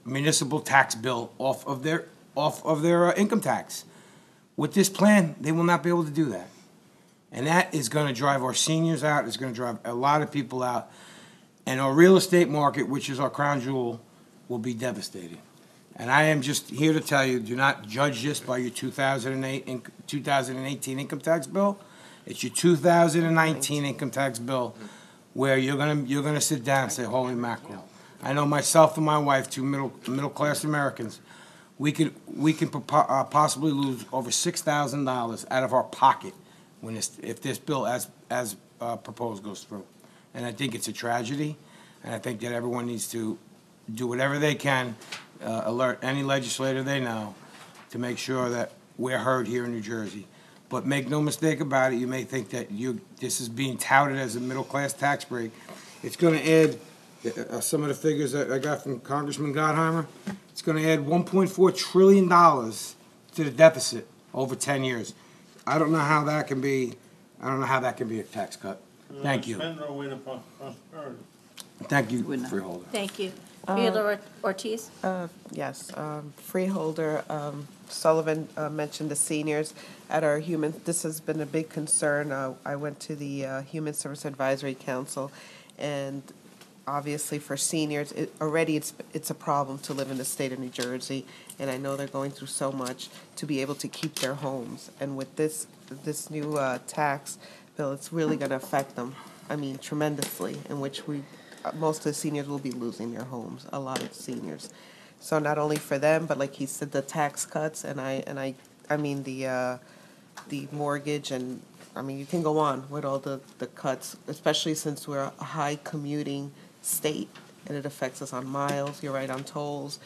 municipal tax bill off of their income tax. With this plan, they will not be able to do that. And that is going to drive our seniors out. It's going to drive a lot of people out. and our real estate market, which is our crown jewel, will be devastated. And I am just here to tell you, do not judge this by your 2018 income tax bill. It's your 2019 income tax bill where you're gonna sit down and say, holy mackerel. I know myself and my wife, two middle-class Americans, we can possibly lose over $6,000 out of our pocket if this bill as proposed goes through. And I think it's a tragedy, and I think that everyone needs to do whatever they can, alert any legislator they know to make sure that we're heard here in New Jersey. But make no mistake about it, you may think that this is being touted as a middle-class tax break. It's going to add, some of the figures that I got from Congressman Gottheimer, it's going to add $1.4 trillion to the deficit over 10 years. I don't know how that can be a tax cut. Thank you. Spend our way to prosperity. Thank you, Freeholder. Thank you. Freeholder Ortiz? Yes, Freeholder Sullivan mentioned the seniors at our this has been a big concern. I went to the Human Service Advisory Council, and obviously for seniors, it's a problem to live in the state of New Jersey, and I know they're going through so much to be able to keep their homes. And with this new tax bill, it's really going to affect them, I mean, tremendously, in which most of the seniors will be losing their homes, a lot of seniors. So not only for them, but like he said, the tax cuts, and I mean the mortgage, and I mean you can go on with all the cuts, especially since we're a high commuting state, and it affects us on miles. You're right, on tolls,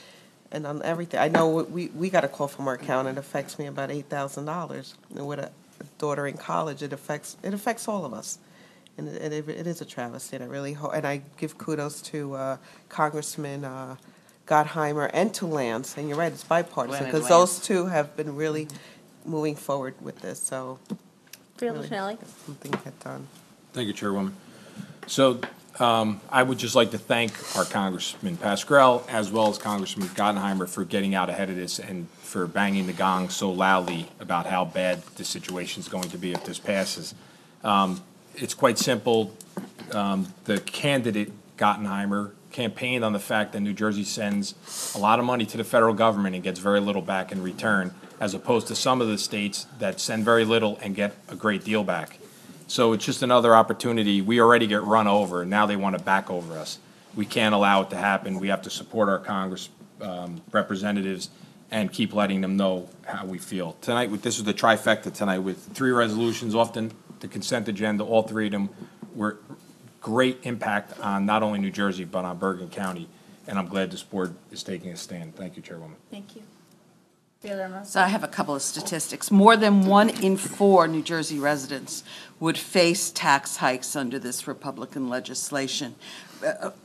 and on everything. I know we got a call from our accountant. It affects me about $8,000, and with a daughter in college, it affects all of us. And it is a travesty, and I really hope, and I give kudos to Congressman Gottheimer and to Lance, and you're right, it's bipartisan, because those two have been really moving forward with this, so. Freeholder Schnelly? Something get done. Thank you, Chairwoman. So I would just like to thank our Congressman Pascrell as well as Congressman Gottheimer for getting out ahead of this and for banging the gong so loudly about how bad the situation is going to be if this passes. It's quite simple. The candidate, Gottheimer, campaigned on the fact that New Jersey sends a lot of money to the federal government and gets very little back in return, as opposed to some of the states that send very little and get a great deal back. So it's just another opportunity. We already get run over, and now they want to back over us. We can't allow it to happen. We have to support our Congress representatives and keep letting them know how we feel. Tonight, this is the trifecta tonight with 3 resolutions, often the consent agenda. All 3 of them were great impact on not only New Jersey, but on Bergen County. And I'm glad this board is taking a stand. Thank you, Chairwoman. Thank you. Freeholder Ramos? So I have a couple of statistics. More than 1 in 4 New Jersey residents would face tax hikes under this Republican legislation.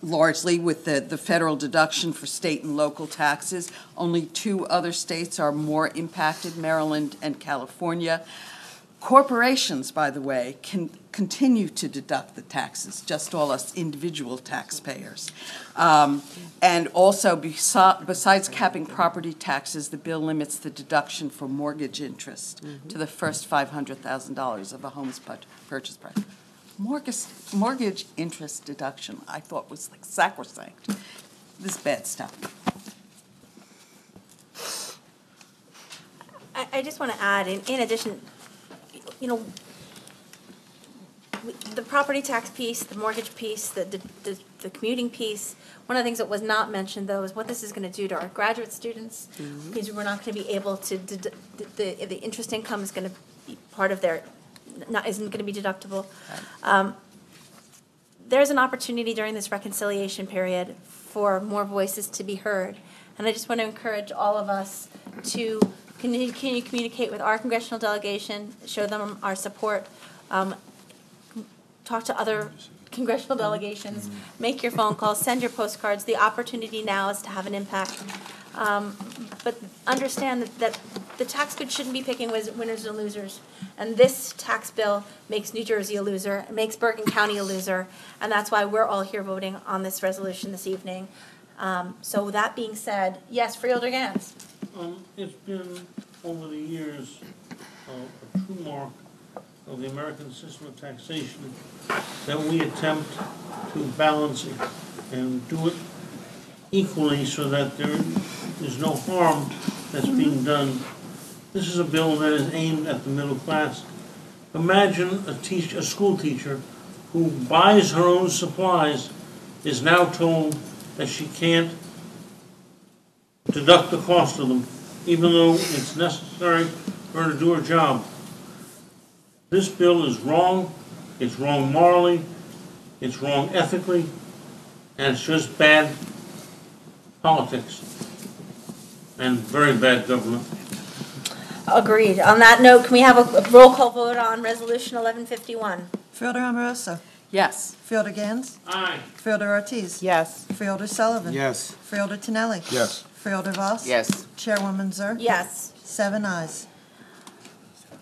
Largely with the federal deduction for state and local taxes. Only 2 other states are more impacted, Maryland and California. Corporations, by the way, can continue to deduct the taxes, just all us individual taxpayers. And also, besides capping property taxes, the bill limits the deduction for mortgage interest to the first $500,000 of a home's purchase price. Mortgage interest deduction, I thought, was like sacrosanct. This is bad stuff. I just want to add, in addition, you know, the property tax piece, the mortgage piece, the commuting piece, one of the things that was not mentioned, though, is what this is going to do to our graduate students, because we're not going to be able to, the interest income is going to be part of their, isn't going to be deductible. There's an opportunity during this reconciliation period for more voices to be heard, and I just want to encourage all of us to continue to communicate with our congressional delegation, show them our support, talk to other congressional delegations, make your phone calls, send your postcards. The opportunity now is to have an impact. But understand that the tax code shouldn't be picking winners and losers. And this tax bill makes New Jersey a loser, it makes Bergen County a loser, and that's why we're all here voting on this resolution this evening. So with that being said, yes, Freeholder Gans. It's been, over the years, a true mark of the American system of taxation that we attempt to balance it and do it equally so that there is no harm that's being done. This is a bill that is aimed at the middle class. Imagine a school teacher who buys her own supplies is now told that she can't deduct the cost of them, even though it's necessary for her to do her job. This bill is wrong. It's wrong morally. It's wrong ethically. And it's just bad politics and very bad government. Agreed. On that note, can we have a roll call vote on Resolution 1151? Fielder Amoroso. Yes. Fielder Gans. Aye. Fielder Ortiz. Yes. Fielder Sullivan. Yes. Fielder Tinelli. Yes. Fielder Voss. Yes. Chairwoman Zur. Yes. 7 ayes.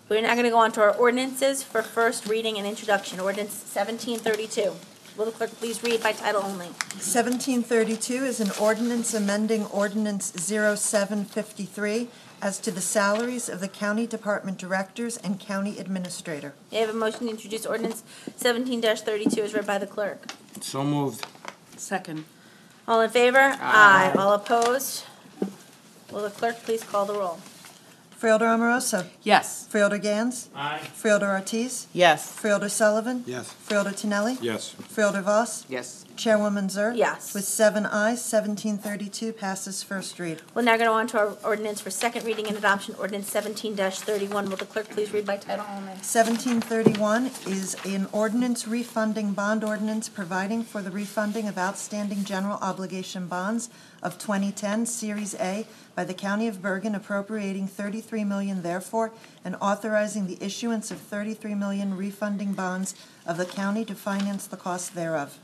We're now going to go on to our ordinances for first reading and introduction. Ordinance 1732. Will the clerk please read by title only? 1732 is an ordinance amending Ordinance 0753 as to the salaries of the county department directors and county administrator. May I have a motion to introduce ordinance 17-32 as read by the clerk? So moved. Second. All in favor? Aye. All opposed? Will the clerk please call the roll? Fielder Amoroso. Yes. Fielder Gans. Aye. Fielder Ortiz. Yes. Fielder Sullivan. Yes. Fielder Tinelli. Yes. Fielder Voss. Yes. Chairwoman Zur. Yes. With 7 ayes, 1732 passes first read. We'll now go on to our ordinance for second reading and adoption, ordinance 17-31. Will the clerk please read by title only? 1731 is an ordinance refunding bond ordinance providing for the refunding of outstanding general obligation bonds of 2010 Series A by the County of Bergen, appropriating $33 million therefore, and authorizing the issuance of $33 million refunding bonds of the county to finance the cost thereof.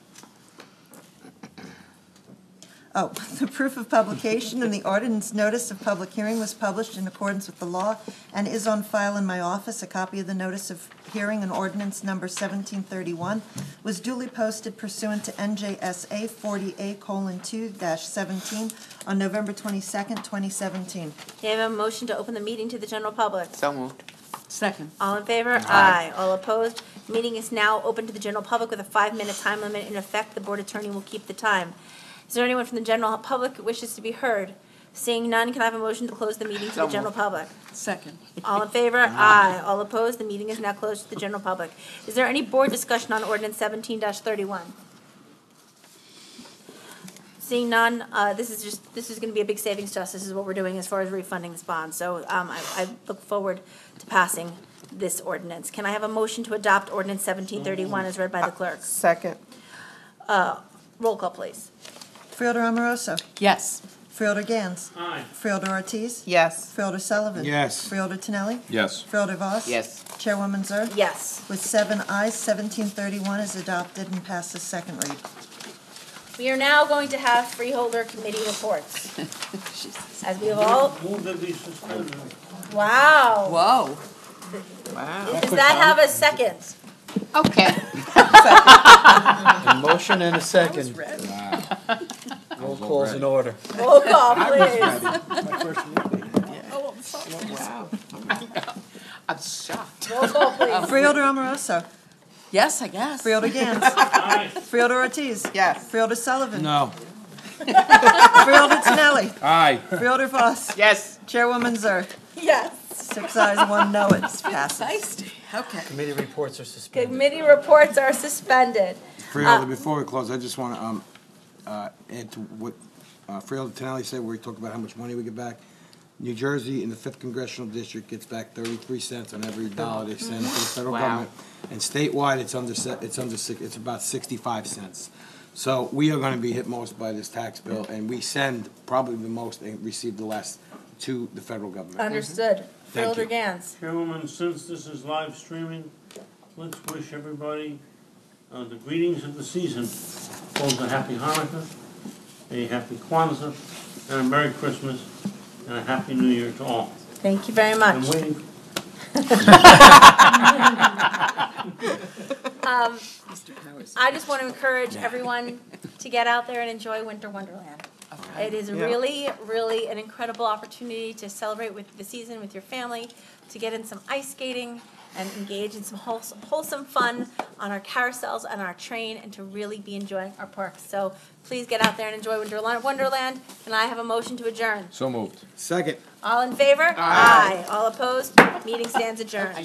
Oh, the proof of publication and the ordinance notice of public hearing was published in accordance with the law and is on file in my office. A copy of the notice of hearing and ordinance number 1731 was duly posted pursuant to NJSA 40A:2-17 on November 22nd, 2017. May I have a motion to open the meeting to the general public? So moved. Second. All in favor? Aye. All opposed? Meeting is now open to the general public with a 5-minute time limit in effect. The board attorney will keep the time. Is there anyone from the general public who wishes to be heard? Seeing none, can I have a motion to close the meeting to the general public? Second. All in favor? Aye. All opposed? The meeting is now closed to the general public. Is there any board discussion on ordinance 17-31? Seeing none, this is going to be a big savings to us. This is what we're doing as far as refunding this bond. So I look forward to passing this ordinance. Can I have a motion to adopt ordinance 1731 as read by the clerk? Second. Roll call, please. Fielder Amoroso. Yes. Fielder Gans. Aye. Fielder Ortiz. Yes. Fielder Sullivan. Yes. Fielder Tinelli. Yes. Fielder Voss. Yes. Chairwoman Zur. Yes. With 7 ayes, 1731 is adopted and passes second read. We are now going to have freeholder committee reports. As we have all, Move that be suspended. wow. Whoa. Wow. Does that have a second? Okay. A motion and a second. Roll call's in order. Roll call, please. Oh, I'm sorry. Wow. I'm shocked. Roll call, please. Freeholder Amoroso. Yes, I guess. Freeholder Gans. Freeholder Ortiz. Yes. Freeholder Sullivan. No. Freeholder Tinelli. Aye. Freeholder Voss. Yes. Chairwoman Zur. Yes. 6 ayes, 1 no, it passes. Feisty. Okay. Committee reports are suspended. Committee reports are suspended. Freeholder, before we close, I just want to add to what Freeholder Tinelli said, where he talked about how much money we get back. New Jersey in the 5th Congressional District gets back 33 cents on every dollar they send to the federal government. And statewide, it's about 65 cents. So we are going to be hit most by this tax bill, and we send probably the most and receive the less to the federal government. Understood. Freeholder Gans. Chairwoman, since this is live streaming, let's wish everybody the greetings of the season. Both a happy Hanukkah, a happy Kwanzaa, and a Merry Christmas, and a Happy New Year to all. Thank you very much. I'm waiting. I just want to encourage everyone to get out there and enjoy Winter Wonderland. Okay. It is really, really an incredible opportunity to celebrate with the season with your family, to get in some ice skating, and engage in some wholesome fun on our carousels and our train, and to really be enjoying our parks. So please get out there and enjoy Wonderland. And I have a motion to adjourn. So moved. Second. All in favor? Aye. All opposed? Meeting stands adjourned.